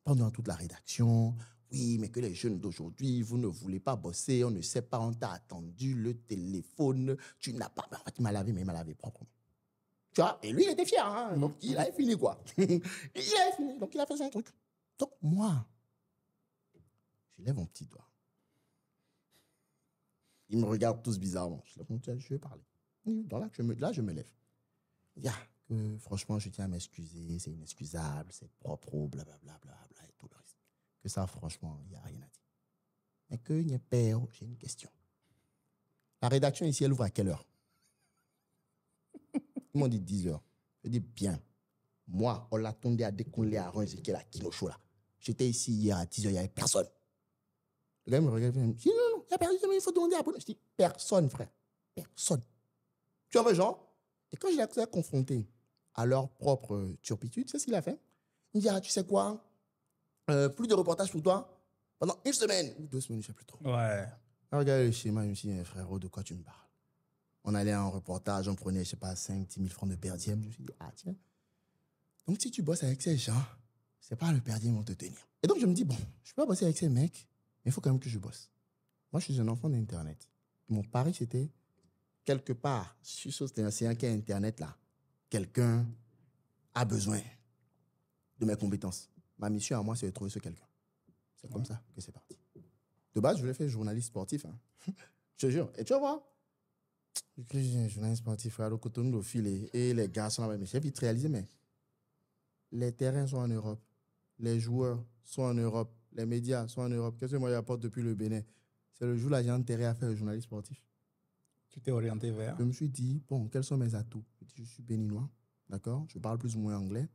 Pendant toute la rédaction, oui, mais que les jeunes d'aujourd'hui, vous ne voulez pas bosser, on ne sait pas, on t'a attendu, le téléphone, tu n'as pas... En fait, il m'a lavé proprement. Tu vois, et lui, il était fier, hein? Donc il avait fini, quoi. Il avait fini, donc il a fait son truc. Donc moi, je lève mon petit doigt. Ils me regardent tous bizarrement. Je lève mon petit doigt, je vais parler. Donc là, je me lève. Franchement, je tiens à m'excuser, c'est inexcusable, c'est propre, blablabla, et tout le reste. Que ça, franchement, il n'y a rien à dire. Mais que n'y a pas, j'ai une question. La rédaction ici, elle ouvre à quelle heure? Ils m'ont dit 10h. Je dis bien. Moi, on l'a tombé à décoller à Rungé, qui est la Kinocho là. J'étais ici hier à 10h, il n'y avait personne. Le gars me regarde et me dit non, il n'y a personne, il faut demander à Bruno. Je dis personne, frère. Personne. Tu vois, genre. Et quand je l'ai confronté à leur propre turpitude, tu sais ce qu'il a fait? Il me dit ah, tu sais quoi? Plus de reportages pour toi pendant 1 semaine ou 2 semaines, je ne sais plus trop. Ouais. Regarde le schéma, je me suis dit frérot, de quoi tu me parles? On allait en reportage, on prenait, je sais pas, 5-10 000 francs de per diem. Je me suis dit, ah tiens. Donc si tu bosses avec ces gens, c'est pas le per diem qui vont te tenir. Et donc je me dis, bon, je peux pas bosser avec ces mecs, mais il faut quand même que je bosse. Moi, je suis un enfant d'Internet. Mon pari, c'était quelque part, sur cet océan qui est Internet là, quelqu'un a besoin de mes compétences. Ma mission à moi, c'est de trouver ce quelqu'un. C'est comme ça que c'est parti. De base, je voulais faire journaliste sportif. Hein. Je te jure. Et tu vas voir, je suis journaliste sportif à Cotonou au fil et les gars sont là-bas. Mais j'ai vite réalisé, mais les terrains sont en Europe, les joueurs sont en Europe, les médias sont en Europe. Qu'est-ce que moi j'apporte depuis le Bénin? C'est le jour où j'ai intérêt à faire le journaliste sportif. Tu t'es orienté vers? Je me suis dit, bon, quels sont mes atouts? Je suis béninois, d'accord? Je parle plus ou moins anglais.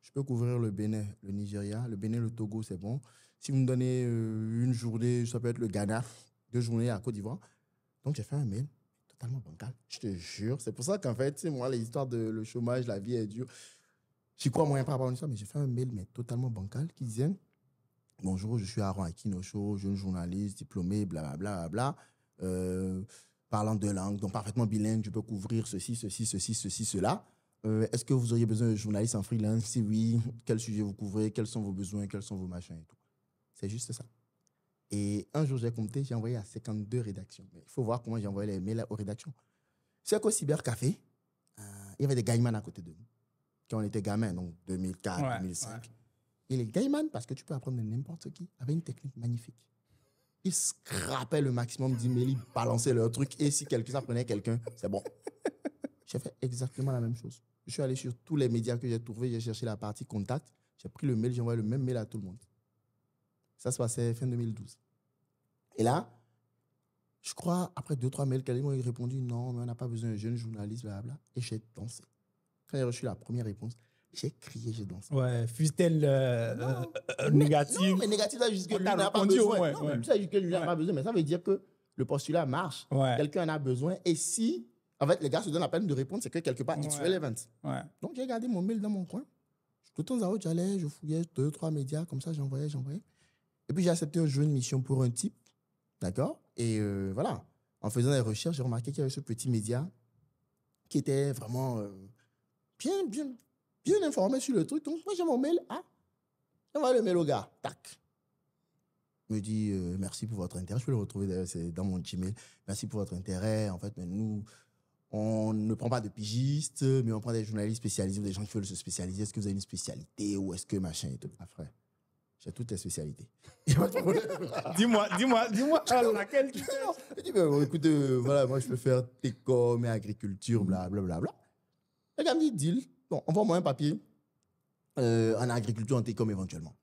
Je peux couvrir le Bénin, le Nigeria, le Bénin, le Togo, c'est bon. Si vous me donnez une journée, ça peut être le Ghana, 2 journées à Côte d'Ivoire. Donc j'ai fait un mail totalement bancal. Je te jure. C'est pour ça qu'en fait, moi, les histoires de le chômage, la vie est dure. J'y crois moyen par rapport à ça, mais j'ai fait un mail mais totalement bancal qui disait bonjour, je suis Aaron Akinocho, jeune journaliste, diplômé, blablabla, parlant 2 langues, donc parfaitement bilingue, je peux couvrir ceci, cela. Est-ce que vous auriez besoin de journalistes en freelance? Si oui, quel sujet vous couvrez? Quels sont vos besoins? Quels sont vos machins et tout? C'est juste ça. Et un jour, j'ai compté, j'ai envoyé à 52 rédactions. Mais il faut voir comment j'ai envoyé les mails aux rédactions. C'est qu'au cybercafé, il y avait des gaimans à côté de nous. Quand on était gamins, donc 2004, 2005. Ouais. Et les gaimans, parce que tu peux apprendre de n'importe qui, avaient une technique magnifique. Ils scrapaient le maximum d'emails, ils balançaient leur truc. Et si ça prenait quelqu'un, c'est bon. J'ai fait exactement la même chose. Je suis allé sur tous les médias que j'ai trouvés, j'ai cherché la partie contact, j'ai pris le mail, j'ai envoyé le même mail à tout le monde. Ça se passait fin 2012. Et là, je crois, après 2-3 mails, quelqu'un m'a répondu non, mais on n'a pas besoin de jeunes journalistes, blablabla. Et j'ai dansé. Quand j'ai reçu la première réponse, j'ai crié, j'ai dansé. Ouais, fût-elle négative? Non, mais négative, ça veut dire que lui n'a pas besoin. Non, mais ça veut dire que lui n'a pas besoin, mais ça veut dire que le postulat marche. Ouais. Quelqu'un en a besoin. Et si, en fait, les gars se donnent la peine de répondre, c'est que quelque part, it's relevant. Ouais. Donc, j'ai gardé mon mail dans mon coin. De temps à autre, j'allais, je fouillais 2-3 médias, comme ça, j'envoyais. Et puis, j'ai accepté un jeu de mission pour un type. D'accord? Et voilà. En faisant des recherches, j'ai remarqué qu'il y avait ce petit média qui était vraiment bien bien informé sur le truc. Donc, moi, j'ai mon mail. J'envoie le mail au gars. Tac. Il me dit merci pour votre intérêt. Je peux le retrouver d'ailleurs, c'est dans mon Gmail. Merci pour votre intérêt. En fait, mais nous, on ne prend pas de pigistes, mais on prend des journalistes spécialisés ou des gens qui veulent se spécialiser. Est-ce que vous avez une spécialité ou est-ce que machin et tout? Ah, frère, j'ai toutes les spécialités. Dis-moi laquelle tu fais. Il dit, écoute, voilà, moi, je peux faire télécom et agriculture, blablabla. Le gars me dit, deal. Bon, envoie-moi un papier en agriculture, en télécom éventuellement.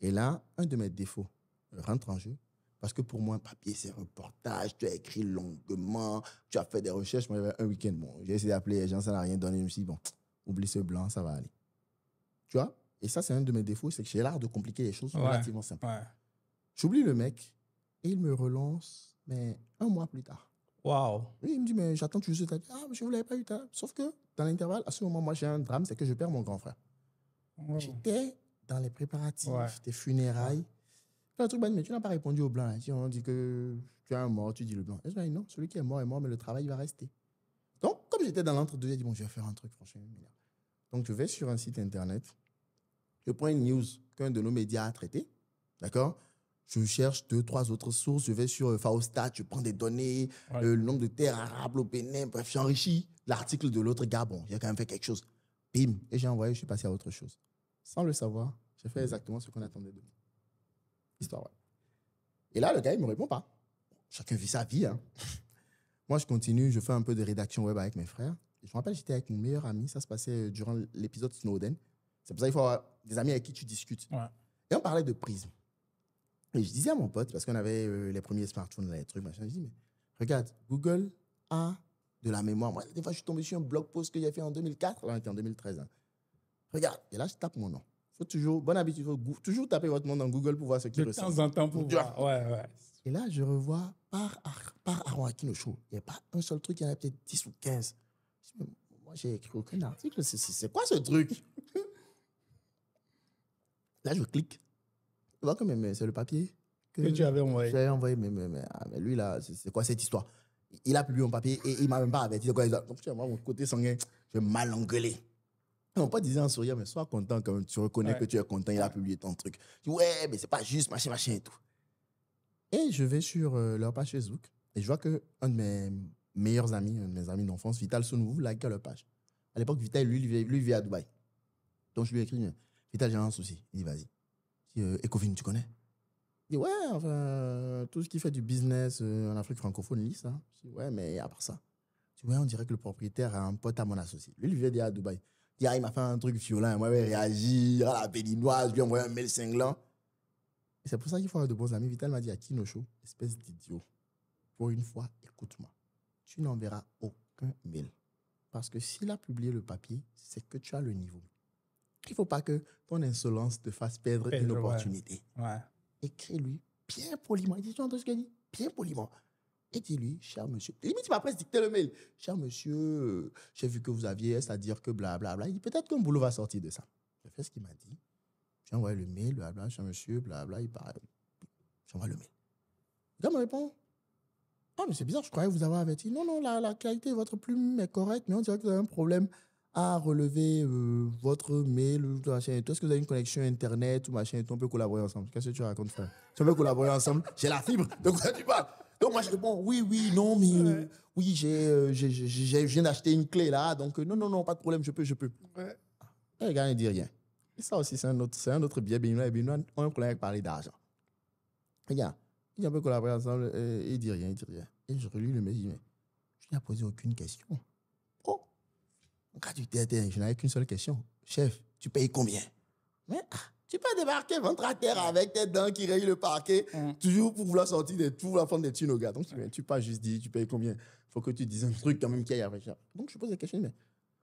Et là, un de mes défauts rentre en jeu. Parce que pour moi, un papier, c'est un reportage. Tu as écrit longuement, tu as fait des recherches. Moi, j'avais un week-end. Bon, j'ai essayé d'appeler les gens, ça n'a rien donné. Je me suis dit, bon, oublie ce blanc, ça va aller. Tu vois? Et ça, c'est un de mes défauts, c'est que j'ai l'art de compliquer les choses relativement simples. Ouais. J'oublie le mec et il me relance, mais un mois plus tard. Waouh! Oui, il me dit, mais j'attends toujours ce papier. Ah, monsieur, vous ne l'avez pas eu tard. Sauf que dans l'intervalle, à ce moment, moi, j'ai un drame, c'est que je perds mon grand frère. J'étais dans les préparatifs des funérailles. Le truc, mais tu n'as pas répondu au blanc. Là. On dit que tu as un mort, tu dis le blanc. Et je dis, non, celui qui est mort, mais le travail va rester. Donc, comme j'étais dans l'entre-deux, j'ai dit, bon, je vais faire un truc, franchement. Donc, je vais sur un site internet. Je prends une news qu'un de nos médias a traité. D'accord? Je cherche 2-3 autres sources. Je vais sur Faostat, je prends des données, le nombre de terres arables au Bénin. Bref, j'enrichis l'article de l'autre gars. Bon, j'ai quand même fait quelque chose. Bim. Et j'ai envoyé, je suis passé à autre chose. Sans le savoir, j'ai fait exactement ce qu'on attendait de moi. Histoire, ouais. Et là, le gars, il ne me répond pas. Chacun vit sa vie. Hein. Moi, je continue, je fais un peu de rédaction web avec mes frères. Et je me rappelle, j'étais avec mon meilleur ami. Ça se passait durant l'épisode Snowden. C'est pour ça qu'il faut avoir des amis avec qui tu discutes. Ouais. Et on parlait de Prism. Et je disais à mon pote, parce qu'on avait les premiers smartphones, les trucs, machin, je dis, mais regarde, Google a de la mémoire. Moi, des fois, je suis tombé sur un blog post que j'ai fait en 2004. Là, on était en 2013. Hein. Regarde. Et là, je tape mon nom. Faut toujours, bonne habitude, il faut toujours taper votre nom dans Google pour voir ce qui ressort. De temps en temps pour voir. Ouais. Et là, je revois par Aaron Akinosho. Il n'y a pas un seul truc, il y en a peut-être 10 ou 15. Je dis, moi, j'ai écrit aucun article. C'est quoi ce truc? Là, je clique. Tu vois quand même, c'est le papier que tu avais envoyé. J'avais envoyé, mais lui, là, c'est quoi cette histoire? Il a publié mon papier et il ne m'a même pas averti de quoi il a. Donc, moi, mon côté sanguin, je vais mal engueuler. Non, pas disant en souriant, mais sois content quand même. Tu reconnais que tu es content, il a publié ton truc. Je dis, ouais, mais c'est pas juste, machin et tout. Et je vais sur leur page Facebook et je vois qu'un de mes meilleurs amis, un de mes amis d'enfance, Vital Sounvou, like leur page. À l'époque, Vital, lui vivait à Dubaï. Donc, je lui ai écrit, Vital, j'ai un souci. Il dit, vas-y. Je dis, Ecovin, tu connais? Il dit, ouais, enfin, tout ce qui fait du business en Afrique francophone, lit ça. Je dis, ouais, mais à part ça. Je dis, ouais, on dirait que le propriétaire a un pote à mon associé. Lui, il vivait déjà à Dubaï. Il m'a fait un truc violent. Moi, je vais réagir à la béninoise. Je lui ai envoyé un mail cinglant. Et c'est pour ça qu'il faut avoir de bons amis. Vital m'a dit, Akinosho, espèce d'idiot, pour une fois, écoute-moi. Tu n'enverras aucun mail. Parce que s'il a publié le papier, c'est que tu as le niveau. Il ne faut pas que ton insolence te fasse perdre une opportunité. Ouais. Écris-lui bien poliment. Il dit, tu entends ce qu'il dit? Bien poliment. Et dis-lui, cher monsieur, limite, il m'a presque dicté le mail. Cher monsieur, j'ai vu que vous aviez, c'est-à-dire que blablabla. Il dit, peut-être qu'un boulot va sortir de ça. J'ai fait ce qu'il m'a dit. J'ai envoyé le mail, blablabla, cher monsieur, blablabla. Il parle. J'envoie le mail. Le gars me répond, ah, mais c'est bizarre, je croyais vous avoir averti. Non, la qualité de votre plume est correcte, mais on dirait que vous avez un problème à relever votre mail, machin. Est-ce que vous avez une connexion Internet ou machin? On peut collaborer ensemble. Qu'est-ce que tu racontes, frère? Si on peut collaborer ensemble, j'ai la fibre. De quoi tu parles? Donc, moi, je réponds, oui, non, mais oui, je viens d'acheter une clé là, donc non, pas de problème, je peux. Ouais. Et le gars, il ne dit rien. Et ça aussi, c'est un autre biais. Les Béninois ont un problème avec parler d'argent. Regarde, il dit, on peut collaborer ensemble, il ne dit rien. Et je relis le mail, je dis, mais je n'ai posé aucune question. Oh, quand tu t'étais, je n'avais qu'une seule question. Chef, tu payes combien? Mais, tu peux débarquer ventre à terre avec tes dents qui rayent le parquet, toujours pour vouloir sortir pour vouloir prendre des thunes au gars. Donc, tu pas juste dit, tu payes combien? Il faut que tu dises un truc quand même qui aille avec ça. Donc, je pose des questions, mais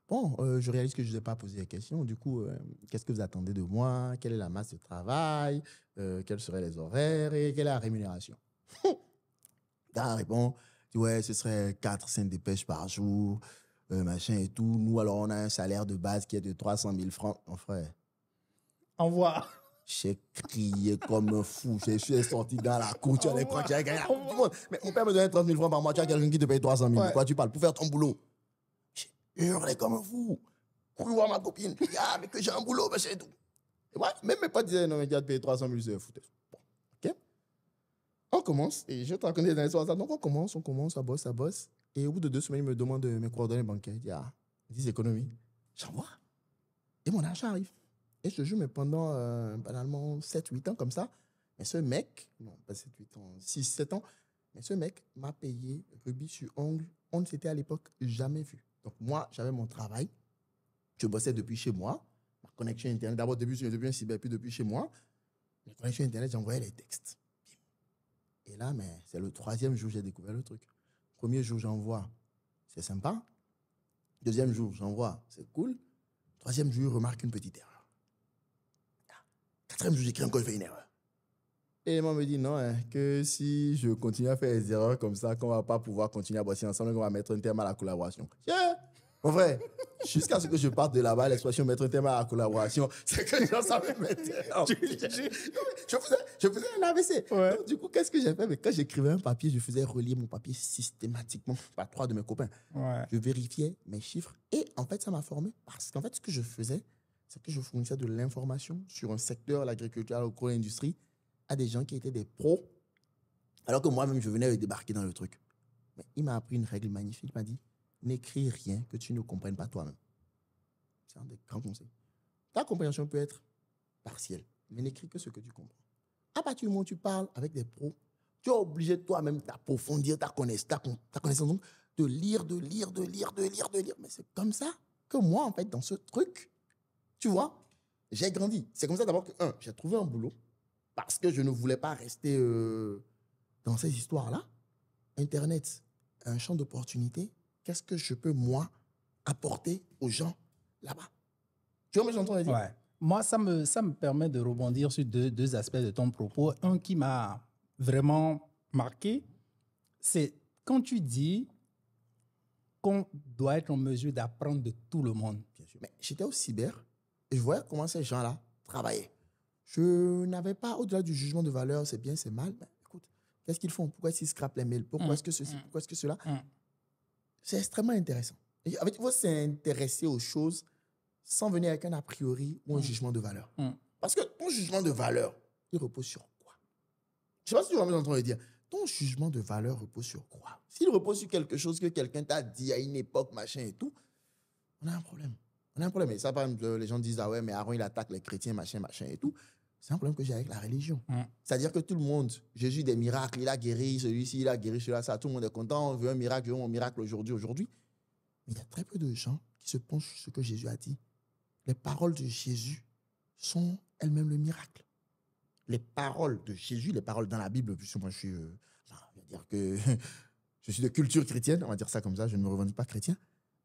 bon, je réalise que je ne vous ai pas posé des questions. Du coup, qu'est-ce que vous attendez de moi? Quelle est la masse de travail? Quels seraient les horaires? Et quelle est la rémunération? Gars répond, ouais, ce serait 4-5 dépêches par jour, machin et tout. Nous, alors, on a un salaire de base qui est de 300 000 francs. Mon frère. Envoie. J'ai crié comme un fou. Je suis sorti dans la cour. Tu as les croix qui a gagné. Mais mon père me donnait 30 000 francs par mois. Tu as quelqu'un qui te paye 300 000. De quoi tu parles? Pour faire ton boulot. J'ai hurlé comme un fou. couru voir ma copine. Ah, mais que j'ai un boulot, machin et tout. Et moi, même mes potes disaient, non, mais tu vas te payer 300 000, c'est foutu. Bon, ok. On commence, et je te raconte dans l'histoire. Donc, on commence, ça bosse. Et au bout de 2 semaines, il me demande mes coordonnées bancaires. Il dit, ah, 10 économies. J'envoie. Et mon argent arrive. Et je joue, mais pendant, banalement, 7-8 ans comme ça. Mais ce mec, non, pas 7-8 ans, 6-7 ans, mais ce mec m'a payé rubis sur ongle. On ne s'était à l'époque jamais vu. Donc, moi, j'avais mon travail. Je bossais depuis chez moi. Ma connexion Internet, d'abord, depuis un cyber, puis depuis chez moi. La connexion Internet, j'envoyais les textes. Et là, mais c'est le 3e jour que j'ai découvert le truc. Premier jour, j'envoie, c'est sympa. 2e jour, j'envoie, c'est cool. 3e jour, je remarque une petite erreur. 4e jour, j'écris encore, je fais une erreur. Et moi, me dit non, hein, que si je continue à faire des erreurs comme ça, qu'on ne va pas pouvoir continuer à bosser ensemble, qu'on va mettre un terme à la collaboration. Yeah. Mon frère, jusqu'à ce que je parte de là-bas, l'expression mettre un terme à la collaboration, c'est que les gens savaient mettre. Je faisais un AVC. Ouais. Donc, du coup, qu'est-ce que j'ai fait? Mais quand j'écrivais un papier, je faisais relire mon papier systématiquement par 3 de mes copains. Ouais. Je vérifiais mes chiffres. Et en fait, ça m'a formé parce qu'en fait, ce que je faisais, c'est que je fournissais de l'information sur un secteur, l'agriculture, l'agro-industrie, à des gens qui étaient des pros, alors que moi-même, je venais débarquer dans le truc. Mais il m'a appris une règle magnifique. Il m'a dit, n'écris rien que tu ne comprennes pas toi-même. C'est un des grands conseils. Ta compréhension peut être partielle, mais n'écris que ce que tu comprends. À partir du moment où tu parles avec des pros, tu es obligé toi-même d'approfondir ta connaissance, de lire. Mais c'est comme ça que moi, en fait, dans ce truc, tu vois, j'ai grandi. C'est comme ça d'abord que, j'ai trouvé un boulot parce que je ne voulais pas rester dans ces histoires-là. Internet, un champ d'opportunité. Qu'est-ce que je peux, moi, apporter aux gens là-bas? Tu vois, mais j'entends dire. Ouais. Moi, ça me permet de rebondir sur deux aspects de ton propos. Un qui m'a vraiment marqué, c'est quand tu dis qu'on doit être en mesure d'apprendre de tout le monde. Bien sûr. Mais j'étais au cyber et je voyais comment ces gens-là travaillaient. Je n'avais pas, au-delà du jugement de valeur, c'est bien, c'est mal. Ben, écoute, qu'est-ce qu'ils font? Pourquoi est-ce qu'ils scrapent les mails? Pourquoi est-ce que ceci? Pourquoi est-ce que cela? C'est extrêmement intéressant. Et avec, il faut s'intéresser aux choses sans venir avec un a priori ou un jugement de valeur. Parce que ton jugement de valeur, il repose sur quoi? Je ne sais pas si tu vas m'entendre dire. Ton jugement de valeur repose sur quoi? S'il repose sur quelque chose que quelqu'un t'a dit à une époque, machin et tout, on a un problème. On a un problème. Et ça, par exemple, les gens disent, ah ouais, mais Aaron, il attaque les chrétiens, machin et tout. C'est un problème que j'ai avec la religion. C'est-à-dire que tout le monde, Jésus des miracles, il a guéri celui-ci, il a guéri celui-là, ça, tout le monde est content, on veut un miracle, je veux mon miracle aujourd'hui. Mais il y a très peu de gens qui se penchent sur ce que Jésus a dit. Les paroles de Jésus sont elles-mêmes le miracle. Les paroles de Jésus, les paroles dans la Bible, puisque moi je suis, on va dire que je suis de culture chrétienne, on va dire ça comme ça, je ne me revendique pas chrétien,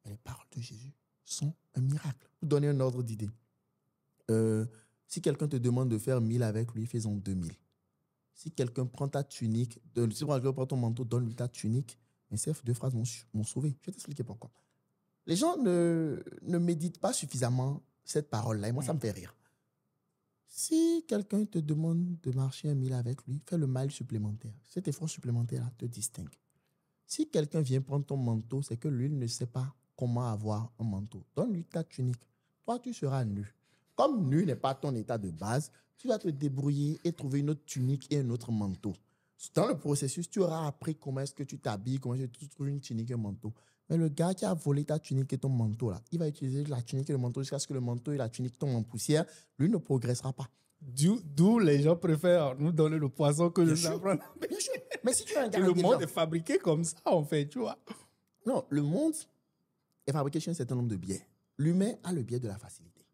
mais les paroles de Jésus sont un miracle. Pour donner un ordre d'idée, si quelqu'un te demande de faire 1000 avec lui, fais-en 2000. Si quelqu'un prend ta tunique, si quelqu'un prend ton manteau, donne-lui ta tunique. Mais ces 2 phrases m'ont sauvé. Je vais t'expliquer pourquoi. Les gens ne méditent pas suffisamment cette parole-là. Et moi, ça me fait rire. Si quelqu'un te demande de marcher 1000 avec lui, fais le mile supplémentaire. Cet effort supplémentaire-là te distingue. Si quelqu'un vient prendre ton manteau, c'est que lui ne sait pas comment avoir un manteau. Donne-lui ta tunique. Toi, tu seras nu. Comme nu n'est pas ton état de base, tu vas te débrouiller et trouver une autre tunique et un autre manteau. Dans le processus, tu auras appris comment est-ce que tu t'habilles, comment est-ce que tu trouves une tunique et un manteau. Mais le gars qui a volé ta tunique et ton manteau, là, il va utiliser la tunique et le manteau jusqu'à ce que le manteau et la tunique tombent en poussière. Lui ne progressera pas. D'où les gens préfèrent nous donner le poisson que nous apprendre. Bien sûr. Mais si tu as un gars le monde est fabriqué comme ça, en fait, tu vois. Non, le monde est fabriqué sur un certain nombre de biais. L'humain a le biais de la facilité.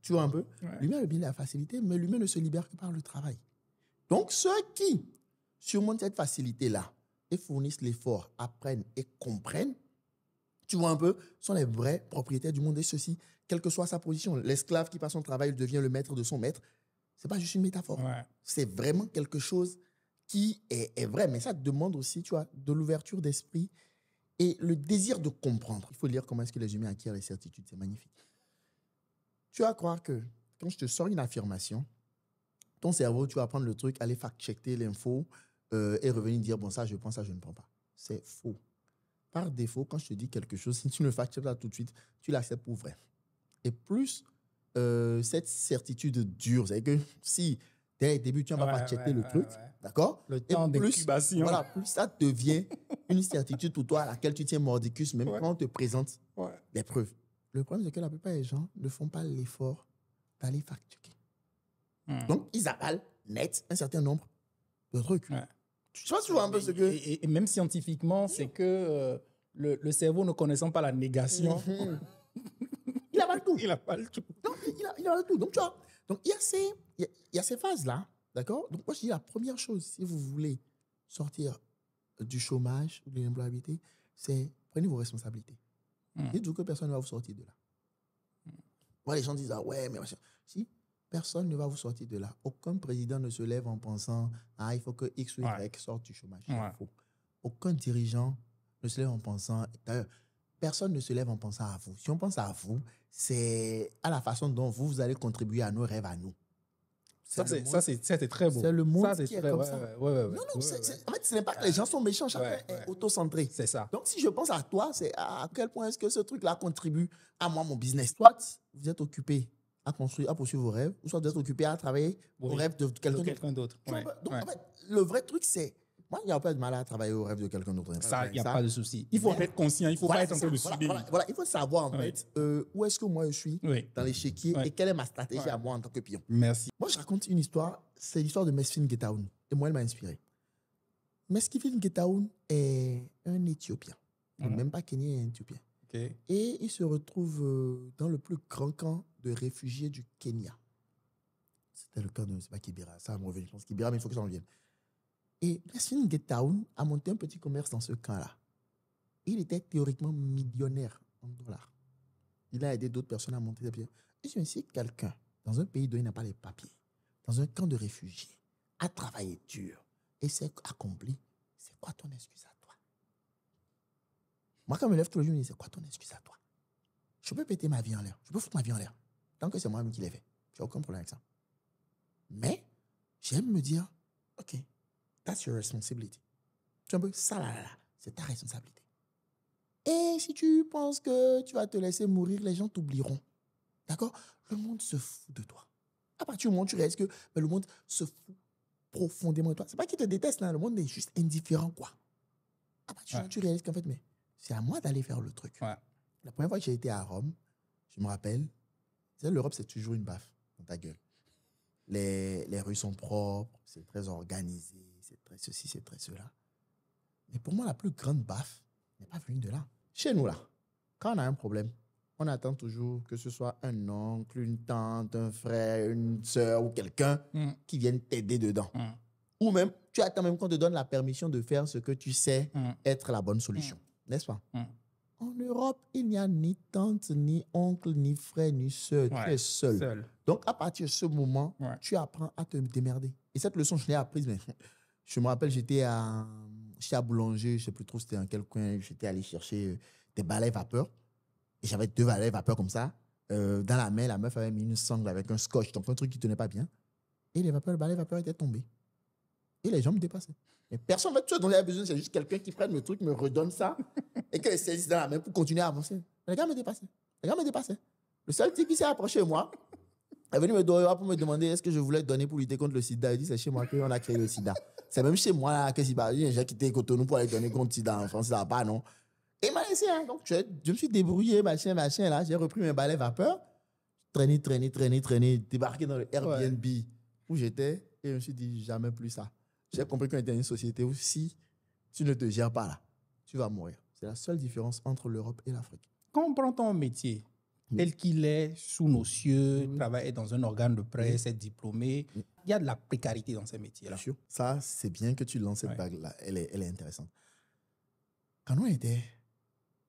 Tu vois un peu? Ouais. L'humain a le biais de la facilité, mais l'humain ne se libère que par le travail. Donc, ceux qui surmontent cette facilité-là et fournissent l'effort, apprennent et comprennent, tu vois un peu, sont les vrais propriétaires du monde. Et ceci, quelle que soit sa position, l'esclave qui passe son travail, il devient le maître de son maître. Ce n'est pas juste une métaphore. Ouais. C'est vraiment quelque chose qui est vrai. Mais ça demande aussi, tu vois, de l'ouverture d'esprit et le désir de comprendre. Il faut lire comment est-ce que les humains acquièrent les certitudes. C'est magnifique. Tu vas croire que quand je te sors une affirmation, ton cerveau, tu vas prendre le truc, aller fact-checker l'info et revenir dire, bon, ça, je prends, ça, je ne prends pas. C'est faux. Par défaut, quand je te dis quelque chose, si tu ne fact-checkes pas tout de suite, tu l'acceptes pour vrai. et plus cette certitude dure. C'est-à-dire que si dès le début, tu n'as pas checké le truc, d'accord? Le temps d'incubation. Voilà, plus ça devient une certitude pour toi à laquelle tu tiens mordicus, même quand on te présente des preuves. Le problème, c'est que la plupart des gens ne font pas l'effort d'aller fact-checker. Donc, ils avalent net un certain nombre de trucs. Je sais pas si tu vois un peu ce que... Et même scientifiquement, c'est que le cerveau ne connaissant pas la négation... Il avale tout. Il avale tout. Non, il avale tout. Donc, tu vois, donc, il y a ces phases-là, d'accord? Donc, moi, je dis la première chose, si vous voulez sortir du chômage ou de l'employabilité, c'est prenez vos responsabilités. Dites-vous que personne ne va vous sortir de là. Moi, les gens disent, ah ouais, mais si personne ne va vous sortir de là, aucun président ne se lève en pensant, ah, il faut que X ou Y sorte du chômage. C'est faux. Aucun dirigeant ne se lève en pensant, d'ailleurs, personne ne se lève en pensant à vous. Si on pense à vous, c'est à la façon dont vous allez contribuer à nos rêves, à nous. Ça, c'est très beau. C'est le monde ça, qui est comme ça. Non, en fait, ce n'est pas que les gens sont méchants, chacun est autocentré. C'est ça. Donc, si je pense à toi, c'est à quel point est-ce que ce truc-là contribue à moi, mon business. Soit vous êtes occupé à construire, à poursuivre vos rêves, ou soit vous êtes occupé à travailler aux rêves de quelqu'un d'autre. Donc, en fait, le vrai truc, c'est... Moi, il n'y a pas de mal à travailler au rêve de quelqu'un d'autre. Ça, il n'y a pas de souci. Il faut être conscient, il ne faut pas être en train de subir. Voilà, il faut savoir, en fait, où est-ce que moi je suis dans l'échiquier et quelle est ma stratégie à moi en tant que pion. Merci. Moi, je raconte une histoire, c'est l'histoire de Mesfin Getaoun. Et moi, elle m'a inspiré. Mesfin Getaoun est un Éthiopien. Même pas Kenyan, un Éthiopien. Et il se retrouve dans le plus grand camp de réfugiés du Kenya. C'était le camp de, c'est pas Kibera, ça va me revenir. Je pense Kibera, mais il faut que ça en revienne. Et Mesfin Getaoun a monté un petit commerce dans ce camp-là. Il était théoriquement millionnaire en dollars. Il a aidé d'autres personnes à monter des pieds. Et si quelqu'un, dans un pays dont il n'a pas les papiers, dans un camp de réfugiés, a travaillé dur et s'est accompli, c'est quoi ton excuse à toi? Moi, quand je me lève tous les jours, je me dis, c'est quoi ton excuse à toi? Je peux péter ma vie en l'air. Je peux foutre ma vie en l'air. Tant que c'est moi-même qui l'ai fait. J'ai aucun problème avec ça. Mais, j'aime me dire, OK, that's your responsibility. Tu vois un peu, ça là, c'est ta responsabilité. Et si tu penses que tu vas te laisser mourir, les gens t'oublieront. D'accord? Le monde se fout de toi. À partir du moment où tu réalises que le monde se fout profondément de toi. C'est pas qu'il te déteste, là. Le monde est juste indifférent, quoi. À partir du moment où tu réalises qu'en fait, mais c'est à moi d'aller faire le truc. La première fois que j'ai été à Rome, je me rappelle, l'Europe, c'est toujours une baffe dans ta gueule. Les rues sont propres, c'est très organisé, c'est très ceci, c'est très cela. Mais pour moi, la plus grande baffe n'est pas venue de là. Chez nous, là, quand on a un problème, on attend toujours que ce soit un oncle, une tante, un frère, une soeur ou quelqu'un qui vienne t'aider dedans. Ou même, tu attends même qu'on te donne la permission de faire ce que tu sais être la bonne solution. N'est-ce pas? En Europe, il n'y a ni tante, ni oncle, ni frère, ni soeur. Tu es seul. Donc, à partir de ce moment, tu apprends à te démerder. Et cette leçon, je l'ai apprise. Mais je me rappelle, j'étais à Boulanger, je ne sais plus trop c'était dans quel coin. J'étais allé chercher des balais vapeur. Et j'avais 2 balais vapeur comme ça. Dans la main, la meuf avait mis une sangle avec un scotch. Donc, un truc qui ne tenait pas bien. Et les balais vapeur étaient tombés. Et les gens me dépassaient. Mais personne, en fait, tout ce dont j'avais besoin, c'est juste quelqu'un qui prenne le truc, me redonne ça et que je saisisse dans la main pour continuer à avancer. Mais les gars me dépassaient. Le seul type qui s'est approché de moi est venu me dehors pour me demander est-ce que je voulais donner pour lutter contre le sida. Il dit c'est chez moi qu'on a créé le sida. C'est même chez moi là, que si j'ai quitté Cotonou pour aller donner contre le sida en France, ça va pas, non? Et il m'a laissé. Hein. Donc, je me suis débrouillé, machin, là. J'ai repris mes balais vapeur, traîné, débarqué dans le Airbnb où j'étais et je me suis dit jamais plus ça. J'ai compris qu'on était dans une société où si tu ne te gères pas là, tu vas mourir. C'est la seule différence entre l'Europe et l'Afrique. Quand on prend ton métier tel qu'il est, sous nos cieux, travailler dans un organe de presse, être diplômé, il y a de la précarité dans ces métiers-là. Bien sûr. Ça, c'est bien que tu lances cette bague-là. Elle est intéressante. Quand on était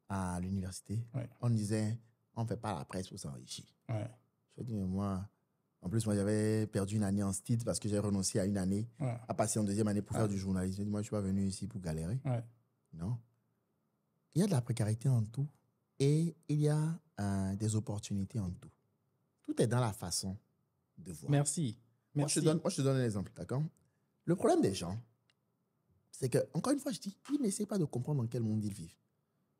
à l'université, on disait, on ne fait pas la presse pour s'enrichir. Je dis, mais moi... En plus, moi, j'avais perdu une année en STID parce que j'ai renoncé à une année à passer en 2e année pour faire du journalisme. J'ai dit, moi, je ne suis pas venu ici pour galérer. Non. Il y a de la précarité en tout et il y a des opportunités en tout. Tout est dans la façon de voir. Merci. Moi, je te donne un exemple, d'accord? Le problème des gens, c'est que, encore une fois, je dis, ils n'essaient pas de comprendre dans quel monde ils vivent.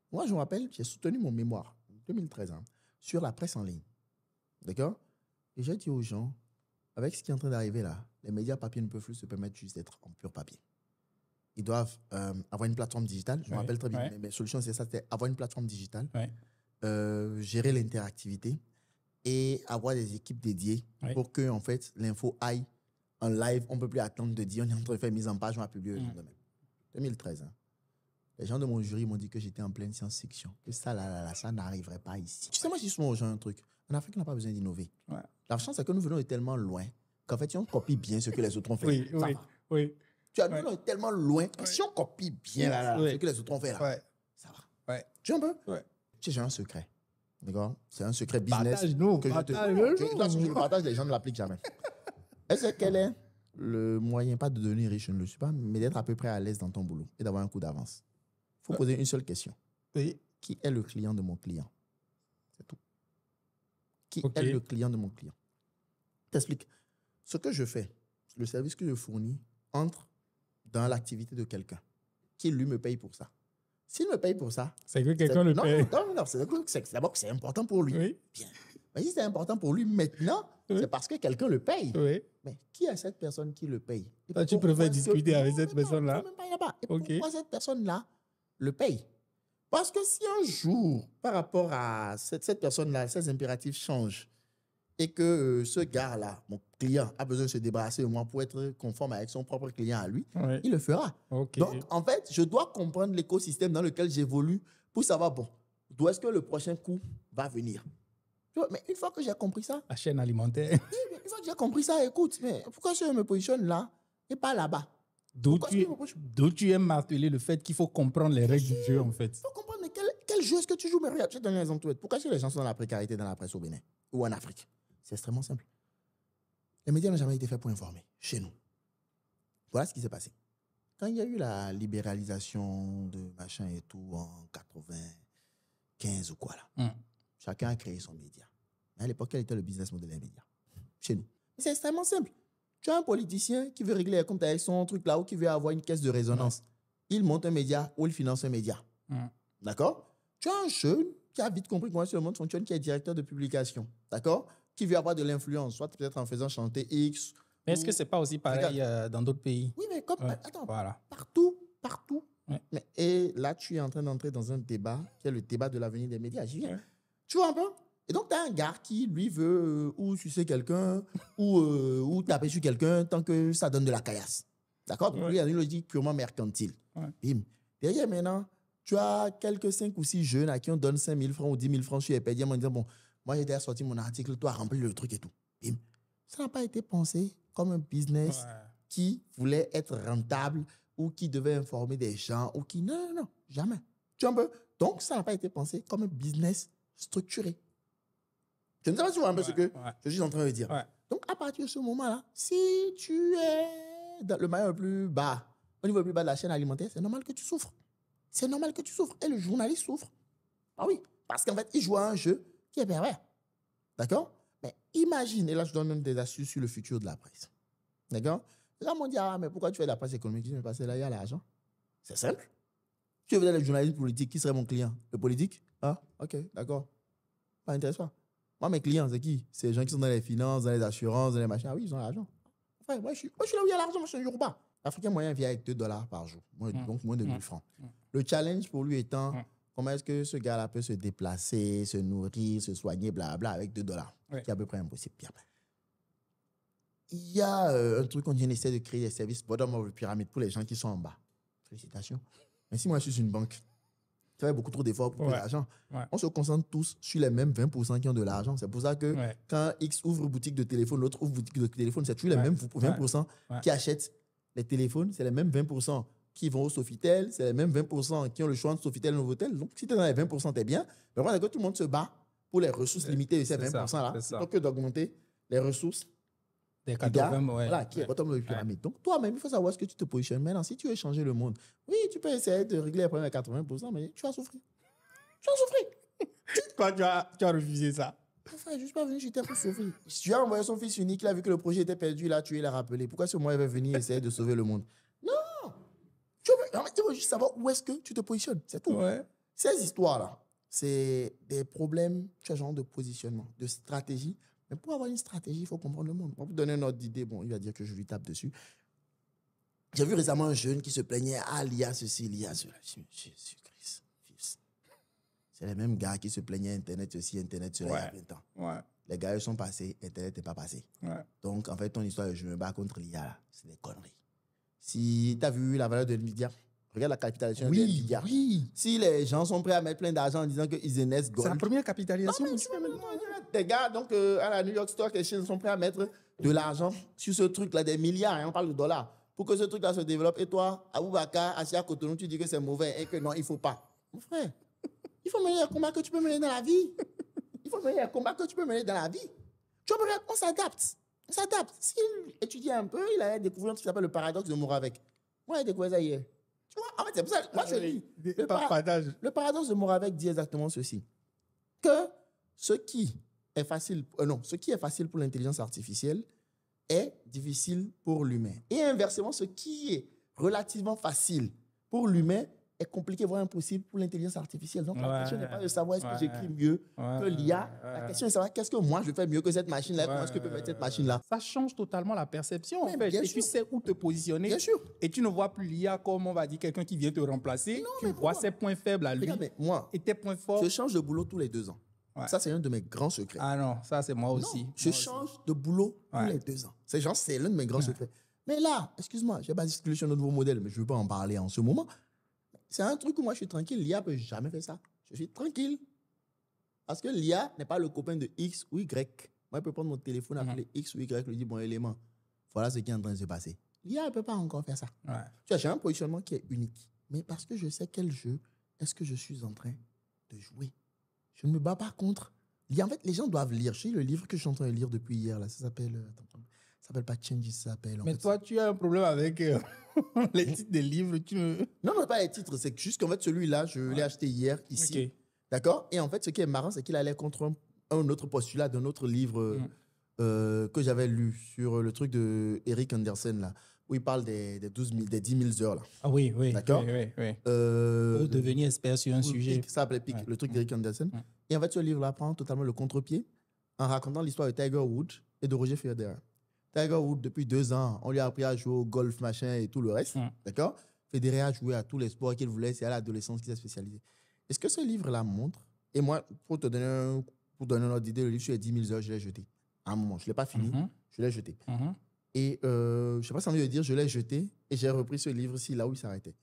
Moi, je me rappelle, j'ai soutenu mon mémoire en 2013 sur la presse en ligne. D'accord? Et j'ai dit aux gens, avec ce qui est en train d'arriver là, les médias papier ne peuvent plus se permettre juste d'être en pur papier. Ils doivent avoir une plateforme digitale. Je me rappelle très bien, mais mes solutions, c'est ça, c'est avoir une plateforme digitale, gérer l'interactivité et avoir des équipes dédiées pour que, en fait, l'info aille en live. On ne peut plus attendre de dire, on est en train de faire mise en page, on va publier le lendemain. 2013, hein. Les gens de mon jury m'ont dit que j'étais en pleine science-fiction, que ça, ça n'arriverait pas ici. Tu sais, moi, je dis souvent aux gens un truc. En Afrique, on n'a pas besoin d'innover. La chance, c'est que nous venons de tellement loin qu'en fait, si on copie bien ce que les autres ont fait, ça va. Tu as nous, on est tellement loin que si on copie bien ce que les autres ont fait, là, ça va. Tu vois un peu? Tu sais, j'ai un secret. D'accord? C'est un secret business. Partage-nous. Que je le partage, les gens ne l'appliquent jamais. Est-ce quel est le moyen, pas de devenir riche, je ne le suis pas, mais d'être à peu près à l'aise dans ton boulot et d'avoir un coup d'avance? Il faut poser une seule question. Qui est le client de mon client? C'est tout. Qui est le client de mon client? Je t'explique. Ce que je fais, le service que je fournis, entre dans l'activité de quelqu'un qui, lui, me paye pour ça. S'il me paye pour ça... C'est que quelqu'un le paye. Non, c'est d'abord que c'est important pour lui. Bien. Mais si c'est important pour lui maintenant, c'est parce que quelqu'un le paye. Mais qui est cette personne qui le paye? Tu préfères discuter avec cette personne-là? Et pourquoi cette personne-là le paye? Parce que si un jour, par rapport à cette personne-là, ses impératifs changent et que ce gars-là, mon client, a besoin de se débarrasser de moi pour être conforme avec son propre client à lui, il le fera. Donc, en fait, je dois comprendre l'écosystème dans lequel j'évolue pour savoir, bon, d'où est-ce que le prochain coup va venir. Mais une fois que j'ai compris ça... La chaîne alimentaire. Une fois que j'ai compris ça, écoute, mais pourquoi je me positionne là et pas là-bas? D'où tu aimes marteler le fait qu'il faut comprendre les règles du jeu, en fait. Il faut comprendre, mais quel jeu est-ce que tu joues? Mais regarde, je vais te donner un exemple tout bête. Pourquoi est-ce que les gens sont dans la précarité dans la presse au Bénin ou en Afrique? C'est extrêmement simple. Les médias n'ont jamais été faits pour informer, chez nous. Voilà ce qui s'est passé. Quand il y a eu la libéralisation de machin et tout en 95 ou quoi là, chacun a créé son média. Mais à l'époque, quel était le business model des médias? Chez nous. C'est extrêmement simple. Tu as un politicien qui veut régler les comptes avec son truc là ou qui veut avoir une caisse de résonance. Il monte un média ou il finance un média. D'accord? Tu as un jeune qui a vite compris comment le monde fonctionne, qui est directeur de publication. D'accord? Qui veut avoir de l'influence, soit peut-être en faisant chanter X. Mais est-ce que ce n'est pas aussi pareil dans d'autres pays? Oui, mais comme... Attends, partout. Et là, tu es en train d'entrer dans un débat qui est le débat de l'avenir des médias. J'y viens. Tu vois un peu? Et donc, tu as un gars qui, lui, veut ou sucer quelqu'un ou taper sur quelqu'un tant que ça donne de la caillasse. D'accord? Donc, lui, il y a une logique purement mercantile. Bim. Derrière, maintenant, tu as quelques 5 ou 6 jeunes à qui on donne 5 000 francs ou 10 000 francs sur Epedium en disant, bon, moi, j'ai déjà sorti mon article, toi, remplis le truc et tout. Bim. Ça n'a pas été pensé comme un business qui voulait être rentable ou qui devait informer des gens ou qui... Non, jamais. Tu vois un peu? Donc, ça n'a pas été pensé comme un business structuré. Je ne sais pas si tu vois un peu ce que je suis en train de dire. Donc, à partir de ce moment-là, si tu es dans le maillon le plus bas, au niveau le plus bas de la chaîne alimentaire, c'est normal que tu souffres. C'est normal que tu souffres. Et le journaliste souffre. Ah oui, parce qu'en fait, il joue à un jeu qui est pervers. D'accord? Mais imagine, et là, je donne des astuces sur le futur de la presse. D'accord? Là, on dit, mais pourquoi tu fais de la presse économique? Je dis, parce que là, il y a l'argent. C'est simple. Tu veux le journaliste politique, qui serait mon client? Le politique? Ah, ok, d'accord. Pas intéressant. Moi, mes clients, c'est qui? C'est les gens qui sont dans les finances, dans les assurances, dans les machins. Ah oui, ils ont l'argent. Enfin, moi, je suis là où il y a l'argent, moi, je suis un Yoruba. L'Africain moyen vit avec $2 par jour, donc moins de 1000 francs. Le challenge pour lui étant, comment est-ce que ce gars-là peut se déplacer, se nourrir, se soigner, blablabla, avec $2, qui est à peu près impossible. Il y a un truc qu'on essaie de créer des services bottom of the pyramid pour les gens qui sont en bas. Félicitations. Mais si moi, je suis une banque, ça fait beaucoup trop d'efforts pour l'argent. On se concentre tous sur les mêmes 20% qui ont de l'argent. C'est pour ça que quand X ouvre boutique de téléphone, l'autre ouvre boutique de téléphone, c'est toujours les mêmes 20% qui achètent les téléphones. C'est les mêmes 20% qui vont au Sofitel. C'est les mêmes 20% qui ont le choix de Sofitel ou Novotel. Donc, si tu es dans les 20%, tu es bien. Mais voilà que tout le monde se bat pour les ressources limitées de ces 20%-là. Plutôt que d'augmenter les ressources des 80, voilà, qui est bottom of the pyramid. Donc, toi-même, il faut savoir ce que tu te positionnes. Maintenant, si tu veux changer le monde, oui, tu peux essayer de régler les problèmes à 80%, mais tu vas souffrir. Tu vas souffrir. Toi, tu as refusé ça. Enfin, je ne suis pas venu chez toi pour souffrir. Si tu as envoyé son fils unique, il a vu que le projet était perdu, là, tu l'as rappelé. Pourquoi ce mois il va venir essayer de sauver le monde? Non. Tu veux juste savoir où est-ce que tu te positionnes. C'est tout. Ces histoires-là, c'est des problèmes, ce genre de positionnement, de stratégie Mais pour avoir une stratégie, il faut comprendre le monde. Pour vous donner une autre idée, bon, il va dire que je lui tape dessus. J'ai vu récemment un jeune qui se plaignait, l'IA ceci, l'IA cela. Jésus-Christ. C'est les mêmes gars qui se plaignaient Internet ceci, Internet cela il y a 20 ans. Ouais. Les gars, ils sont passés, Internet n'est pas passé. Ouais. Donc, en fait, ton histoire de je me bats contre l'IA, c'est des conneries. Si tu as vu la valeur de Nvidia, regarde la capitalisation de Nvidia. Oui. Si les gens sont prêts à mettre plein d'argent en disant qu'ils Is Gold. C'est la première capitalisation. Des gars, donc, à la New York Stock Exchange, sont prêts à mettre de l'argent sur ce truc-là, des milliards, hein, on parle de dollars, pour que ce truc-là se développe. Et toi, Aboubakar, assis à Cotonou, tu dis que c'est mauvais et que non, il ne faut pas. Mon frère, il faut mener un combat que tu peux mener dans la vie. Il faut mener un combat que tu peux mener dans la vie. Tu vois, on s'adapte. On s'adapte. S'il étudie un peu, il a découvert un truc qui s'appelle le paradoxe de Moravec. Moi, j'ai découvert ça hier. Tu vois, en fait, c'est pour ça. Moi, je lis. Le paradoxe de Moravec dit exactement ceci. Que ce qui est facile pour l'intelligence artificielle est difficile pour l'humain. Et inversement, ce qui est relativement facile pour l'humain est compliqué, voire impossible pour l'intelligence artificielle. Donc, la question n'est pas de savoir est-ce que j'écris mieux que l'IA. La question est de savoir qu'est-ce que moi, je fais mieux que cette machine-là. Comment est-ce que je peux mettre cette machine-là? Ça change totalement la perception, en fait. Et tu sais où te positionner. Bien sûr. Et tu ne vois plus l'IA comme, on va dire, quelqu'un qui vient te remplacer. Non, tu vois ses points faibles à lui. Regarde, moi, et tes points forts. Je change de boulot tous les 2 ans. Ouais. Ça, c'est un de mes grands secrets. Ah non, ça, c'est moi aussi. Je change de boulot tous les 2 ans. C'est l'un de mes grands secrets. Mais là, excuse-moi, j'ai basculé sur un nouveau modèle, mais je ne veux pas en parler en ce moment. C'est un truc où moi, je suis tranquille. L'IA ne peut jamais faire ça. Je suis tranquille. Parce que l'IA n'est pas le copain de X ou Y. Moi, je peux prendre mon téléphone, appeler X ou Y, lui dire, bon, élément, voilà ce qui est en train de se passer. L'IA ne peut pas encore faire ça. Ouais. Tu vois, j'ai un positionnement qui est unique. Mais parce que je sais quel jeu est-ce que je suis en train de jouer. Je ne me bats pas contre. En fait, les gens doivent lire. Je sais le livre que je suis en train de lire depuis hier, là, ça s'appelle pas Change, ça s'appelle. Mais toi, tu as un problème avec les titres des livres. Non, pas les titres. C'est juste qu'en fait, celui-là, je l'ai acheté hier, ici. Okay. D'accord? Et en fait, ce qui est marrant, c'est qu'il allait contre un autre postulat d'un autre livre que j'avais lu sur le truc de Eric Andersen, là, où il parle des 10 000 heures. Là. Ah oui. D'accord? Oui. Pour devenir expert sur un sujet. Ça s'appelait PIC, le truc d'Eric Andersen. Et en fait, ce livre-là prend totalement le contre-pied en racontant l'histoire de Tiger Woods et de Roger Federer. Tiger Woods, depuis 2 ans, on lui a appris à jouer au golf, machin et tout le reste. D'accord? Federer a joué à tous les sports qu'il voulait. C'est à l'adolescence qu'il s'est spécialisé. Est-ce que ce livre-là montre? Et moi, pour donner une autre idée, le livre sur les 10 000 heures, je l'ai jeté. À un moment, je ne l'ai pas fini, je l'ai jeté. Et je ne sais pas si on veut dire, je l'ai jeté et j'ai repris ce livre-ci là où il s'arrêtait.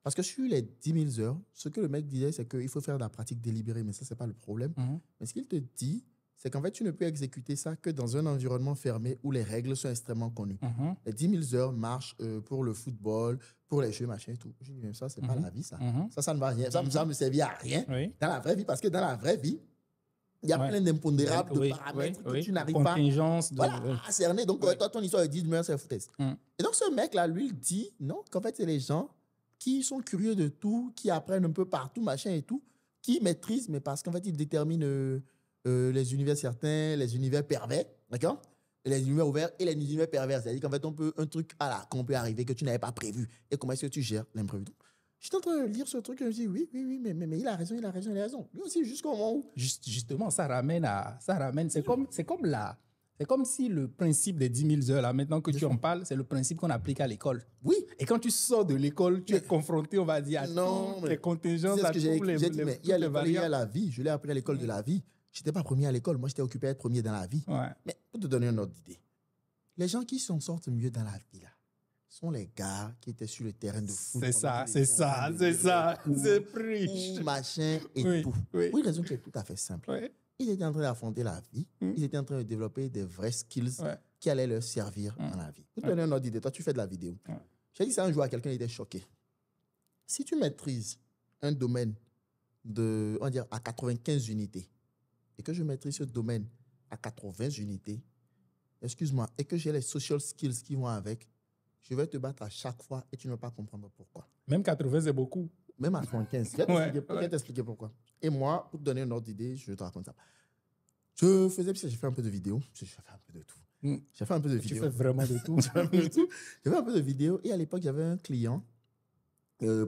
Parce que sur les 10 000 heures, ce que le mec disait, c'est qu'il faut faire de la pratique délibérée, mais ça, ce n'est pas le problème. Mais ce qu'il te dit, c'est qu'en fait, tu ne peux exécuter ça que dans un environnement fermé où les règles sont extrêmement connues. Les 10 000 heures marchent pour le football, pour les jeux, machin et tout. Je dis, mais ça, c'est pas la vie, ça. Ça ne va rien. Ça ne me servir à rien dans la vraie vie, parce que dans la vraie vie, il y a plein d'impondérables, de paramètres que tu n'arrives pas à cerner. Donc, toi, ton histoire de 10 000 heures, c'est foutaise. Et donc, ce mec-là, lui, il dit, non, qu'en fait, c'est les gens qui sont curieux de tout, qui apprennent un peu partout, machin et tout, qui maîtrisent, mais parce qu'en fait, ils déterminent les univers certains, les univers pervers, d'accord? Les univers ouverts et les univers pervers. C'est-à-dire qu'en fait, un truc qu'on peut arriver que tu n'avais pas prévu. Et comment est-ce que tu gères l'imprévu? J'étais en train de lire ce truc et je me dis, oui, mais il a raison. Lui aussi, jusqu'au moment où... Justement, ça ramène. C'est comme si le principe des 10 000 heures, là, maintenant que tu en parles, c'est le principe qu'on applique à l'école. Oui. Et quand tu sors de l'école, tu es confronté, on va dire, à toutes les contingences, à tous les mais il y a l'école, il y a la vie. Je l'ai appris à l'école de la vie. Je n'étais pas premier à l'école. Moi, j'étais occupé à être premier dans la vie. Mais pour te donner une autre idée, les gens qui s'en sortent mieux dans la vie, là, sont les gars qui étaient sur le terrain de foot. C'est ça. C'est preach. Machin et tout. Oui, raison qui est tout à fait simple. Ils étaient en train d'affronter la vie. Ils étaient en train de développer des vrais skills qui allaient leur servir dans la vie. Pour te donner une autre idée, toi, tu fais de la vidéo. J'ai dit ça un jour à quelqu'un, il était choqué. Si tu maîtrises un domaine on va dire, à 95 unités et que je maîtrise ce domaine à 80 unités, excuse-moi, et que j'ai les social skills qui vont avec, je vais te battre à chaque fois et tu ne vas pas comprendre pourquoi. Même 80, c'est beaucoup. Même à 75. Je vais t'expliquer pourquoi. Et moi, pour te donner une autre idée, je te raconte ça. J'ai fait un peu de vidéo. J'ai fait un peu de tout. J'ai fait un peu de vidéo. Tu fais vraiment de tout. J'ai fait un peu de vidéo. Et à l'époque, j'avais un client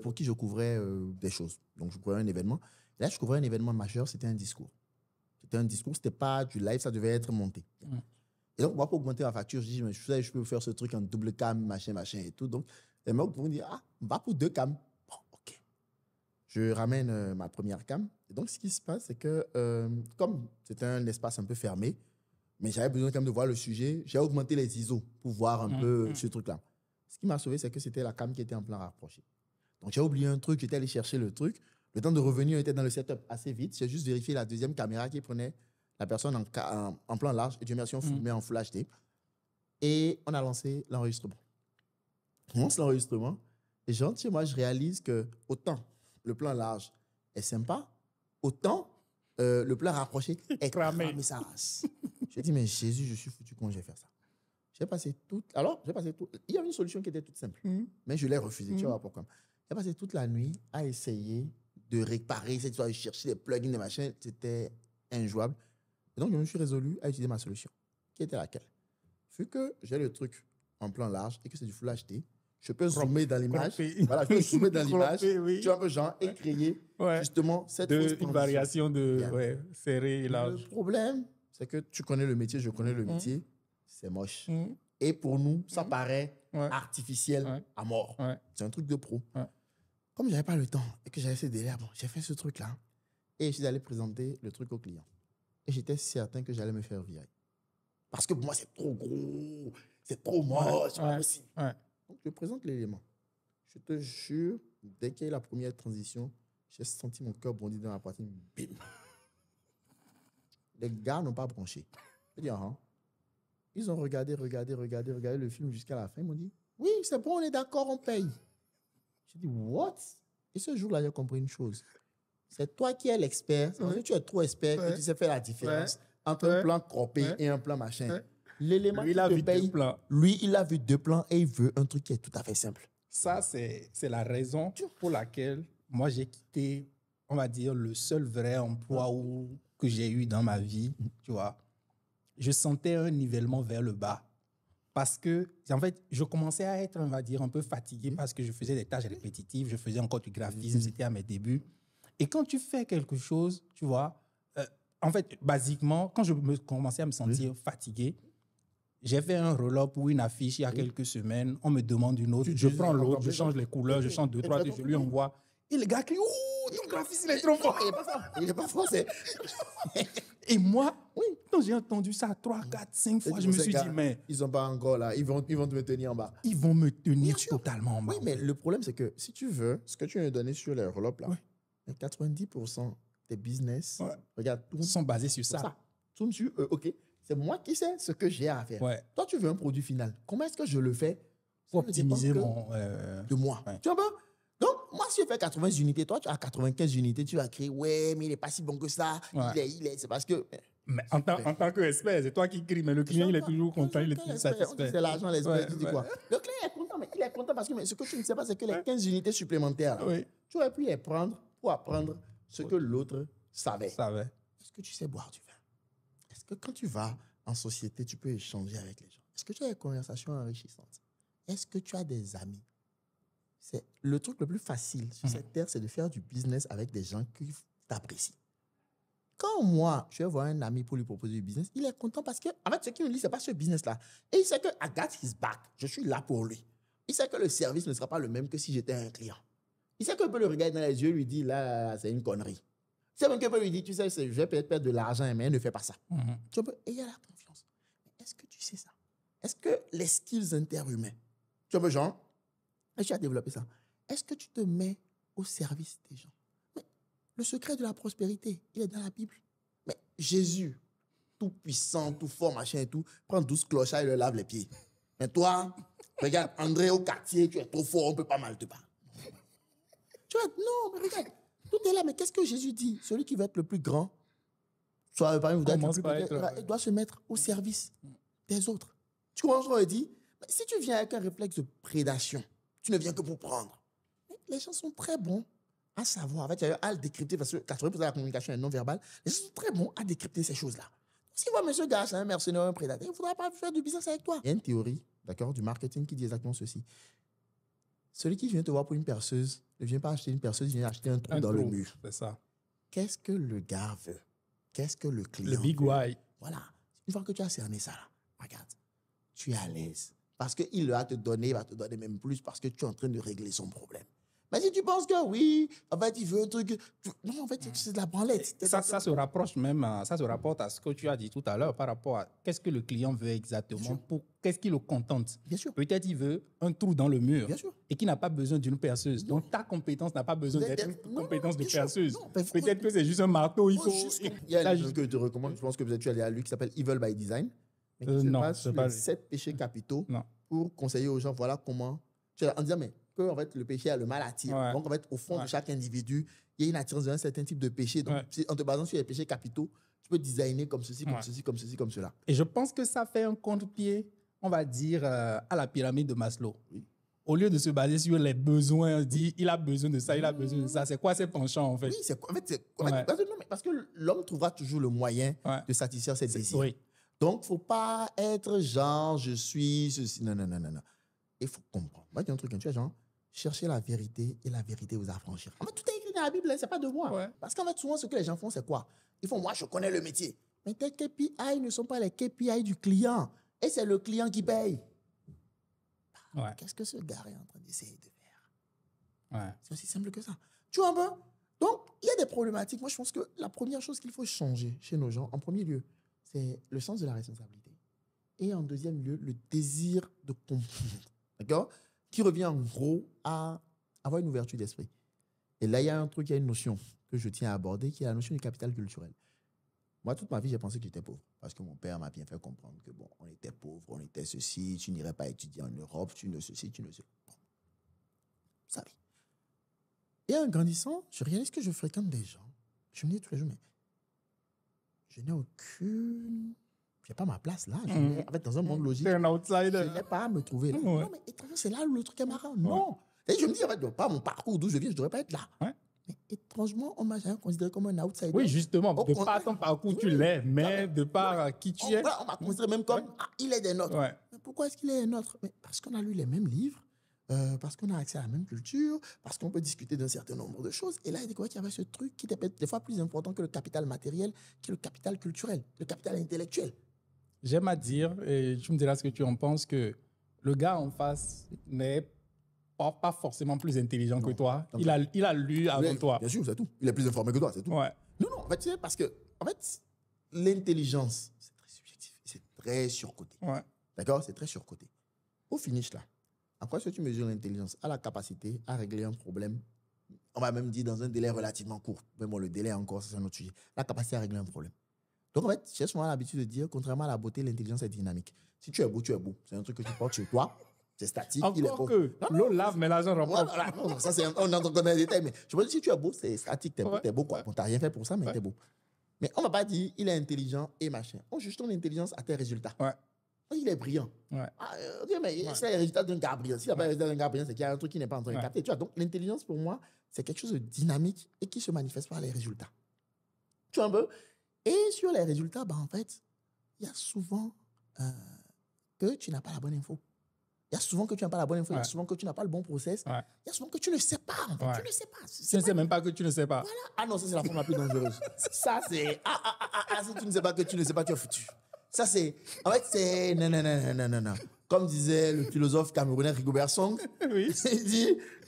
pour qui je couvrais des choses. Donc, je couvrais un événement. Et là, je couvrais un événement majeur. C'était un discours. C'était pas du live, ça devait être monté. Et donc, moi, pour augmenter ma facture, je dis, mais je peux faire ce truc en double cam, machin et tout. Donc, les mecs vont dire, ah, va pour 2 cams. Bon, OK. Je ramène ma première cam. Et donc, ce qui se passe, c'est que, comme c'était un espace un peu fermé, mais j'avais besoin quand même de voir le sujet, j'ai augmenté les ISO pour voir un peu ce truc-là. Ce qui m'a sauvé, c'est que c'était la cam qui était en plan rapproché. Donc, j'ai oublié un truc, j'étais allé chercher le truc. Le temps de revenir, on était dans le setup assez vite. J'ai juste vérifié la deuxième caméra qui prenait la personne en plan large. Et Dieu merci, on filmait en Full HD. Et on a lancé l'enregistrement. On lance l'enregistrement. Et gentiment, je réalise que autant le plan large est sympa, autant le plan rapproché est cramé. J'ai dit, mais Jésus, je suis foutu, comment je vais faire ça? J'ai passé tout. Il y avait une solution qui était toute simple, mais je l'ai refusée. Tu vois pourquoi? J'ai passé toute la nuit à essayer de réparer cette histoire, de chercher des plugins, des machins. C'était injouable. Et donc, je me suis résolu à utiliser ma solution, qui était laquelle? Vu que j'ai le truc en plan large et que c'est du Full HD, je peux zoomer dans l'image. Voilà, je peux zoomer dans l'image. Tu vois un peu genre et créer justement cette une variation de serré et large. Le problème, c'est que tu connais le métier, je connais le métier. C'est moche. Et pour nous, ça paraît artificiel à mort. C'est un truc de pro. Comme je n'avais pas le temps et que j'avais ces délais, bon, j'ai fait ce truc-là. Et je suis allé présenter le truc au client. Et j'étais certain que j'allais me faire virer. Parce que pour moi, c'est trop gros, c'est trop moche, c'est pas possible. Donc, je présente l'élément. Je te jure, dès qu'il y a eu la première transition, j'ai senti mon cœur bondir dans la poitrine. Bim! Les gars n'ont pas branché. Je dis, Ils ont regardé le film jusqu'à la fin. Ils m'ont dit, oui, c'est bon, on est d'accord, on paye. J'ai dit, what? Et ce jour-là, j'ai compris une chose. C'est toi qui es l'expert. Parce que tu es trop expert que tu sais faire la différence entre un plan croppé et un plan machin. L'élément qui te paye, lui, il a vu 2 plans et il veut un truc qui est tout à fait simple. Ça, c'est la raison pour laquelle moi, j'ai quitté, on va dire, le seul vrai emploi que j'ai eu dans ma vie, tu vois. Je sentais un nivellement vers le bas. Parce que, en fait, je commençais à être, on va dire, un peu fatigué parce que je faisais des tâches répétitives, je faisais encore du graphisme, c'était à mes débuts. Et quand tu fais quelque chose, tu vois, en fait, basiquement, quand je commençais à me sentir fatigué, j'ai fait un roll-up ou une affiche il y a quelques semaines, on me demande une autre, je prends l'autre, je change les couleurs, je change 2, 3, je lui envoie. Et le gars crie, ouh, ton graphiste, il est trop fort. Il n'est pas français. Et moi, quand j'ai entendu ça 3, 4, 5 fois, je me suis dit, mais... Ils sont pas encore là, ils vont te tenir en bas. Ils vont me tenir totalement en bas. Oui, mais le problème, c'est que si tu veux, ce que tu as donné sur les roll-up, là, 90% des business, regarde, sont basés sur ça. Tourne sur eux, OK. C'est moi qui sais ce que j'ai à faire. Toi, tu veux un produit final. Comment est-ce que je le fais pour optimiser de moi? Tu vois? Donc, moi, si je fais 80 unités, toi, tu as 95 unités, tu vas crier, ouais, mais il n'est pas si bon que ça. Il est, c'est parce que... Mais en tant qu'expert, c'est toi qui cries, mais le client, il est toujours content, il est toujours satisfait. C'est l'argent, l'expert, tu dis quoi? Le client est content, mais il est content parce que ce que tu ne sais pas, c'est que les 15 unités supplémentaires, tu aurais pu les prendre pour apprendre ce que l'autre savait. Est-ce que tu sais boire du vin? Est-ce que quand tu vas en société, tu peux échanger avec les gens? Est-ce que tu as des conversations enrichissantes? Est-ce que tu as des amis? C'est le truc le plus facile sur cette terre, c'est de faire du business avec des gens qui t'apprécient. Quand moi, je vais voir un ami pour lui proposer du business, il est content parce que, en fait, ce qu'il me dit, ce n'est pas ce business-là. Et il sait que I got his back. Je suis là pour lui. Il sait que le service ne sera pas le même que si j'étais un client. Il sait qu'on peut le regarder dans les yeux et lui dire, là, c'est une connerie. Il sait même qu'on peut lui dire, tu sais, je vais peut-être perdre de l'argent, mais ne fais pas ça. Et il y a la confiance. Mais est-ce que tu sais ça? Est-ce que les skills interhumains, tu vois, genre, et tu as développé ça, est-ce que tu te mets au service des gens? Mais le secret de la prospérité, il est dans la Bible. Mais Jésus, tout puissant, tout fort, machin et tout, prend 12 clochards et le lave les pieds. Mais toi, regarde, André au quartier, tu es trop fort, on peut pas mal te parler. Tu vois, non, mais regarde, tout est là. Mais qu'est-ce que Jésus dit? Celui qui veut être le plus grand, soit par exemple, il doit se mettre au service des autres. Tu comprends ce qu'on dit? Si tu viens avec un réflexe de prédation, tu ne viens que pour prendre. Les gens sont très bons à savoir, en fait, à le décrypter, parce que 80% de la communication est non verbale. Les gens sont très bons à décrypter ces choses-là. Si moi, monsieur gars, c'est un mercenaire, un prédateur, il ne faudra pas faire du business avec toi. Il y a une théorie, d'accord, du marketing qui dit exactement ceci. Celui qui vient te voir pour une perceuse ne vient pas acheter une perceuse, il vient acheter un trou dans le mur. C'est ça. Qu'est-ce que le gars veut? Qu'est-ce que le client veut? Le big why. Voilà. Une fois que tu as cerné ça, là, regarde, tu es à l'aise. Parce qu'il va te donner même plus parce que tu es en train de régler son problème. Mais si tu penses que oui, en fait, il veut un truc... Non, en fait, c'est de la branlette. Ça se rapproche même, ça se rapporte à ce que tu as dit tout à l'heure par rapport à qu'est-ce que le client veut exactement, qu'est-ce qui le contente. Bien sûr. Peut-être il veut un trou dans le mur. Bien sûr. Et qui n'a pas besoin d'une perceuse. Non. Donc ta compétence n'a pas besoin d'être une compétence de perceuse. Peut-être que c'est juste un marteau. Il y a un livre que je te recommande, je pense que peut-être tu allais à lui, qui s'appelle Evil by Design. Mais qui se base sur les 7 péchés capitaux pour conseiller aux gens, voilà comment... En disant, mais que en fait, le péché a le mal à attirer. Ouais. Donc, en fait, au fond de chaque individu, il y a une attirance d'un certain type de péché. Donc, en te basant sur les péchés capitaux, tu peux designer comme ceci, comme ceci, comme ceci, comme cela. Et je pense que ça fait un contre-pied, on va dire, à la pyramide de Maslow. Oui. Au lieu de se baser sur les besoins, on dit, il a besoin de ça, il a besoin de ça. C'est quoi ses penchants, en fait? Oui, parce que l'homme trouvera toujours le moyen de satisfaire ses désirs. Oui. Donc, il ne faut pas être genre, je suis ceci. Non. Il faut comprendre. Moi, il y a un truc, tu es genre, chercher la vérité et la vérité vous affranchira. En fait, tout est écrit dans la Bible, ce n'est pas de moi. Ouais. Parce qu'en fait, souvent, ce que les gens font, c'est quoi? Ils font, moi, je connais le métier. Mais tes KPI ne sont pas les KPI du client. Et c'est le client qui paye. Ouais. Qu'est-ce que ce gars est en train d'essayer de faire? Ouais. C'est aussi simple que ça. Tu vois un peu? Donc, il y a des problématiques. Moi, je pense que la première chose qu'il faut changer chez nos gens, en premier lieu, c'est le sens de la responsabilité. Et en deuxième lieu, le désir de comprendre. D'accord? Qui revient en gros à avoir une ouverture d'esprit. Et là, il y a un truc, il y a une notion que je tiens à aborder, qui est la notion du capital culturel. Moi, toute ma vie, j'ai pensé que j'étais pauvre. Parce que mon père m'a bien fait comprendre que, bon, on était pauvre, on était ceci, tu n'irais pas étudier en Europe, tu ne ceci, tu ne ceci. Bon. Ça va. Et en grandissant, je réalise que je fréquente des gens. Je me dis tous les jours, mais je n'ai aucune... Je n'ai pas ma place là. En fait, dans un monde logique, un outsider. Je n'ai pas à me trouver là. Non, mais étrangement, c'est là où le truc est marrant. Non. Et je me dis, en fait, pas mon parcours d'où je viens, je ne devrais pas être là. Ouais. Mais étrangement, on ne m'a jamais considéré comme un outsider. Oui, justement, de par ton parcours, tu l'es, mais de par qui tu es. On m'a considéré même comme, il est des nôtres. Ouais. Mais pourquoi est-ce qu'il est des nôtres? Parce qu'on a lu les mêmes livres, parce qu'on a accès à la même culture, parce qu'on peut discuter d'un certain nombre de choses. Et là, il a découvert qu'il y avait ce truc qui était peut-être des fois plus important que le capital matériel, qui est le capital culturel, le capital intellectuel. J'aime à dire, et tu me diras ce que tu en penses, que le gars en face n'est pas forcément plus intelligent que toi. Il a lu avant toi. Bien sûr, c'est tout. Il est plus informé que toi, c'est tout. Ouais. Non, en fait, tu sais, parce que en fait, l'intelligence, c'est très subjectif. C'est très surcoté. Ouais. D'accord? C'est très surcoté. Au finish, là, en quoi est-ce que tu mesures l'intelligence? À la capacité à régler un problème, on va même dire dans un délai relativement court. Mais bon, le délai encore, c'est un autre sujet. La capacité à régler un problème. Donc, en fait, j'ai souvent l'habitude de dire, contrairement à la beauté, l'intelligence est dynamique. Si tu es beau, tu es beau. C'est un truc que tu portes chez toi. C'est statique. Encore il est beau. Que l'eau lave, mais l'argent remporte. Non, ça, c'est on entre dans les détails. Mais je veux dire, si tu es beau, c'est statique. Tu es beau, quoi. Bon, tu n'as rien fait pour ça, mais tu es beau. Mais on ne va pas dire, il est intelligent et machin. On juge ton intelligence à tes résultats. Ouais. Il est brillant. Ouais. Mais c'est les résultats d'un gars brillant. S'il n'y a pas les résultats d'un gars brillant, c'est qu'il y a un truc qui n'est pas en train de capter. Tu vois, donc, l'intelligence, pour moi, c'est quelque chose de dynamique et qui se manifeste par les résultats. Tu vois un peu? Et sur les résultats, en fait, il y a souvent que tu n'as pas la bonne info. Il y a souvent que tu n'as pas la bonne info. Il y a souvent que tu n'as pas le bon process. Il y a souvent que tu ne sais pas. En fait. Tu ne sais pas. Tu ne sais même pas que tu ne sais pas. Voilà. Ah non, ça, c'est la forme la plus dangereuse. Ça, c'est... si tu ne sais pas que tu ne sais pas, tu es foutu. Ça, c'est... En fait, c'est... Non. Comme disait le philosophe camerounais Rigobert Song, oui. il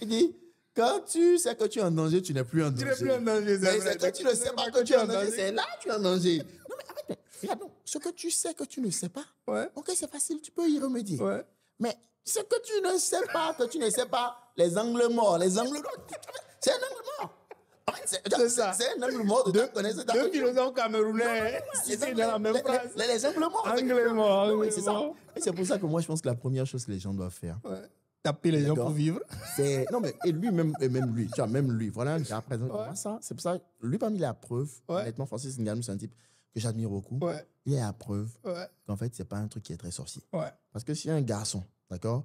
dit... Quand tu sais que tu es en danger, tu n'es plus en danger. Tu n'es plus en danger. Mais c'est que tu ne sais pas que tu es en danger, c'est là que tu es en danger. Non, mais en fait, regarde, ce que tu sais que tu ne sais pas, ok, c'est facile, tu peux y remédier. Ouais. Mais ce que tu ne sais pas, les angles morts, c'est un angle mort. En fait, c'est un angle mort de connaître. Deux philosophes camerounais, c'est dans la même phrase. Les angles morts. Angle mort, oui, c'est ça. Et c'est pour ça que moi, je pense que la première chose que les gens doivent faire, taper les gens pour vivre. Non, mais et lui-même, tu vois, même lui, voilà, il représente ça. C'est pour ça, lui, parmi la preuve, honnêtement, Francis Ngannou, c'est un type que j'admire beaucoup. Ouais. Il est à preuve qu'en fait, c'est pas un truc qui est très sorcier. Ouais. Parce que si un garçon, d'accord,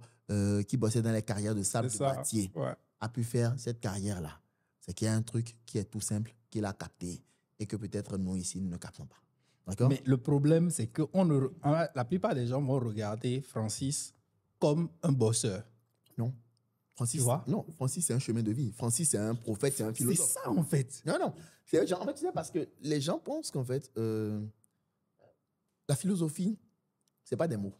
qui bossait dans les carrières de sable de Poitiers, a pu faire cette carrière-là, c'est qu'il y a un truc qui est tout simple, qu'il a capté et que peut-être nous ici, nous ne captons pas. D'accord? Mais le problème, c'est que la plupart des gens vont regarder Francis comme un bosseur. Non. Francis, c'est un chemin de vie. Francis, c'est un prophète, c'est un philosophe. C'est ça, en fait. Non. En fait, tu sais, parce que les gens pensent qu'en fait, la philosophie, ce n'est pas des mots.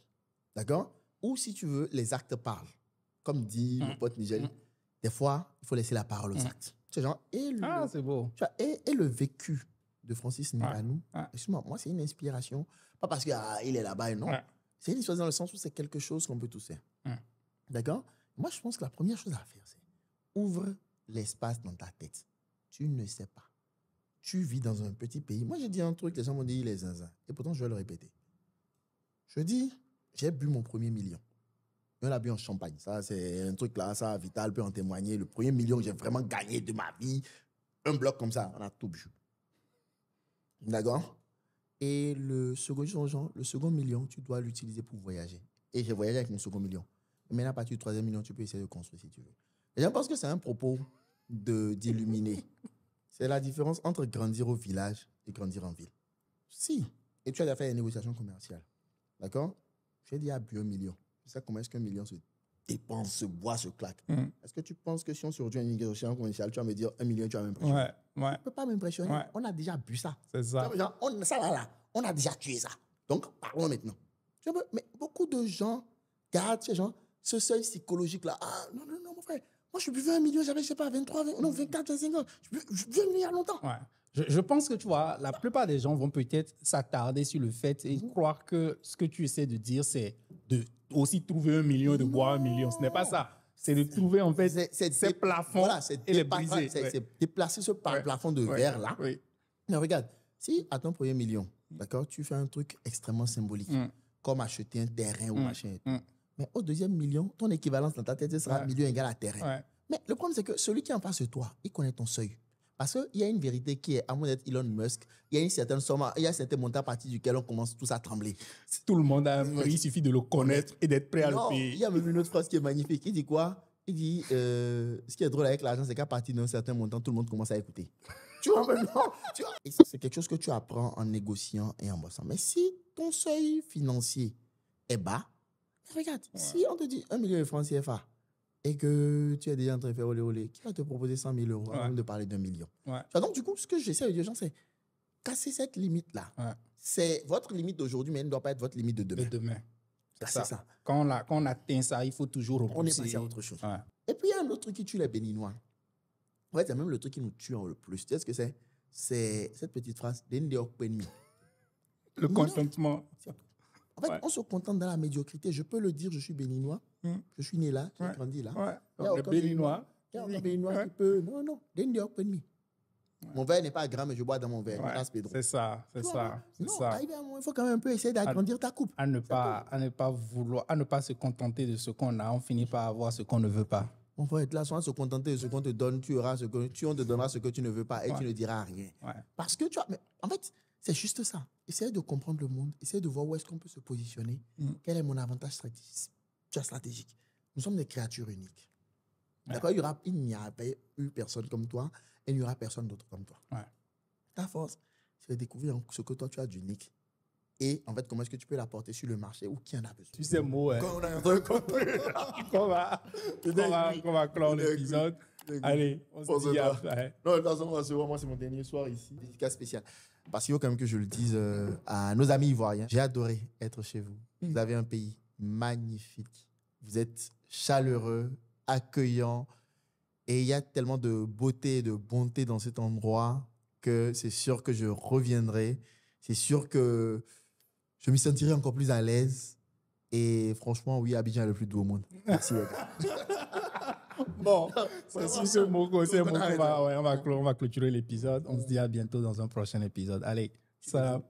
D'accord? Ou si tu veux, les actes parlent. Comme dit mon pote Nigel, des fois, il faut laisser la parole aux actes. C'est genre, c'est beau. Et le vécu de Francis Ngannou, excuse-moi, moi, c'est une inspiration. Pas parce qu'il est là-bas, non. C'est une inspiration dans le sens où c'est quelque chose qu'on peut tous faire. D'accord? Moi, je pense que la première chose à faire, c'est ouvre l'espace dans ta tête. Tu ne sais pas. Tu vis dans un petit pays. Moi, j'ai dit un truc, les gens m'ont dit les zinzins. Et pourtant, je vais le répéter. Je dis, j'ai bu mon premier million. On a bu en champagne. Ça, c'est un truc là, ça, Vital peut en témoigner. Le premier million que j'ai vraiment gagné de ma vie, un bloc comme ça, on a tout bu. D'accord? Et le second million, tu dois l'utiliser pour voyager. Et j'ai voyagé avec mon second million. Mais maintenant, à partir du troisième million, tu peux essayer de construire si tu veux. Et je pense que c'est un propos d'illuminer. C'est la différence entre grandir au village et grandir en ville. Si. Et tu as déjà fait une négociation commerciale. D'accord? J'ai dit à bu 1 million. Tu sais comment est-ce qu'un million se dépense, se boit, se claque. Est-ce que tu penses que si on se retrouve à une négociation commerciale, tu vas me dire 1 million, tu vas m'impressionner? Tu ne peux pas m'impressionner. On a déjà bu ça. C'est ça. On a déjà tué ça. Donc, parlons maintenant. Mais beaucoup de gens gardent ce seuil psychologique-là. Ah, non, mon frère. Moi, je buvais 1 million, j'avais, je sais pas, 23, 24, 25 ans. Je buvais 1 million il y a longtemps. Je pense que, tu vois, la plupart des gens vont peut-être s'attarder sur le fait et croire que ce que tu essaies de dire, c'est de aussi trouver 1 million, de boire 1 million. Ce n'est pas ça. C'est de trouver, en fait, ces plafonds et les briser. C'est déplacer ce plafond de verre-là. Mais regarde, si à ton premier million, d'accord, tu fais un truc extrêmement symbolique, comme acheter un terrain ou machin. Mais au deuxième million, ton équivalence dans ta tête sera million égal à terrain. Mais le problème, c'est que celui qui est en face de toi, il connaît ton seuil. Parce qu'il y a une vérité qui est, à moins d'être Elon Musk, il y a une certaine somme, il y a un certain montant à partir duquel on commence tous à trembler. Tout le monde a un prix, il suffit de le connaître et d'être prêt à le payer. Il y a même une autre phrase qui est magnifique. Il dit quoi? Il dit, ce qui est drôle avec l'argent, c'est qu'à partir d'un certain montant, tout le monde commence à écouter. Tu vois, maintenant, et ça, c'est quelque chose que tu apprends en négociant et en bossant. Mais si ton seuil financier est bas, regarde, si on te dit 1 million de francs CFA et que tu es déjà en train de faire olé, qui va te proposer 100 000 euros avant de parler d'1 million? Donc, du coup, ce que j'essaie de dire aux gens, c'est casser cette limite-là. C'est votre limite d'aujourd'hui, mais elle ne doit pas être votre limite de demain. C'est ça. Quand on atteint ça, il faut toujours repousser. On est passé à autre chose. Et puis, il y a un autre truc qui tue les Béninois. En fait, c'est même le truc qui nous tue le plus. Tu sais ce que c'est? C'est cette petite phrase, le contentement. En fait, on se contente dans la médiocrité. Je peux le dire, je suis béninois. Je suis né là, j'ai grandi là. Le béninois. Il y a aucun béninois qui peut... Non. Mon verre n'est pas grand, mais je bois dans mon verre. C'est ça. Il faut quand même un peu essayer d'agrandir ta coupe. À ne pas se contenter de ce qu'on a, on finit par avoir ce qu'on ne veut pas. On va être là, soit se contenter de ce qu'on te donne, on te donnera ce que tu ne veux pas et tu ne diras rien. Parce que, tu vois, mais en fait, c'est juste ça. Essaye de comprendre le monde, essaye de voir où est-ce qu'on peut se positionner. Quel est mon avantage stratégique? Nous sommes des créatures uniques. D'accord? Il n'y a pas eu personne comme toi et il n'y aura personne d'autre comme toi. Ta force, c'est de découvrir ce que toi tu as d'unique. Et en fait, comment est-ce que tu peux l'apporter sur le marché ou qui en a besoin? Tu sais, moi, on va clore l'épisode. Allez, on se dit après. Non, de toute façon, moi, c'est mon dernier soir ici. Dédicace spéciale. Parce qu'il faut quand même que je le dise à nos amis ivoiriens. J'ai adoré être chez vous. Vous avez un pays magnifique. Vous êtes chaleureux, accueillant. Et il y a tellement de beauté et de bonté dans cet endroit que c'est sûr que je reviendrai. C'est sûr que je me sentirai encore plus à l'aise. Et franchement, oui, Abidjan est le plus doux au monde. Merci, les gars. Bon, c'est sur ce mot qu'on va clôturer l'épisode. On se dit à bientôt dans un prochain épisode. Allez, salam.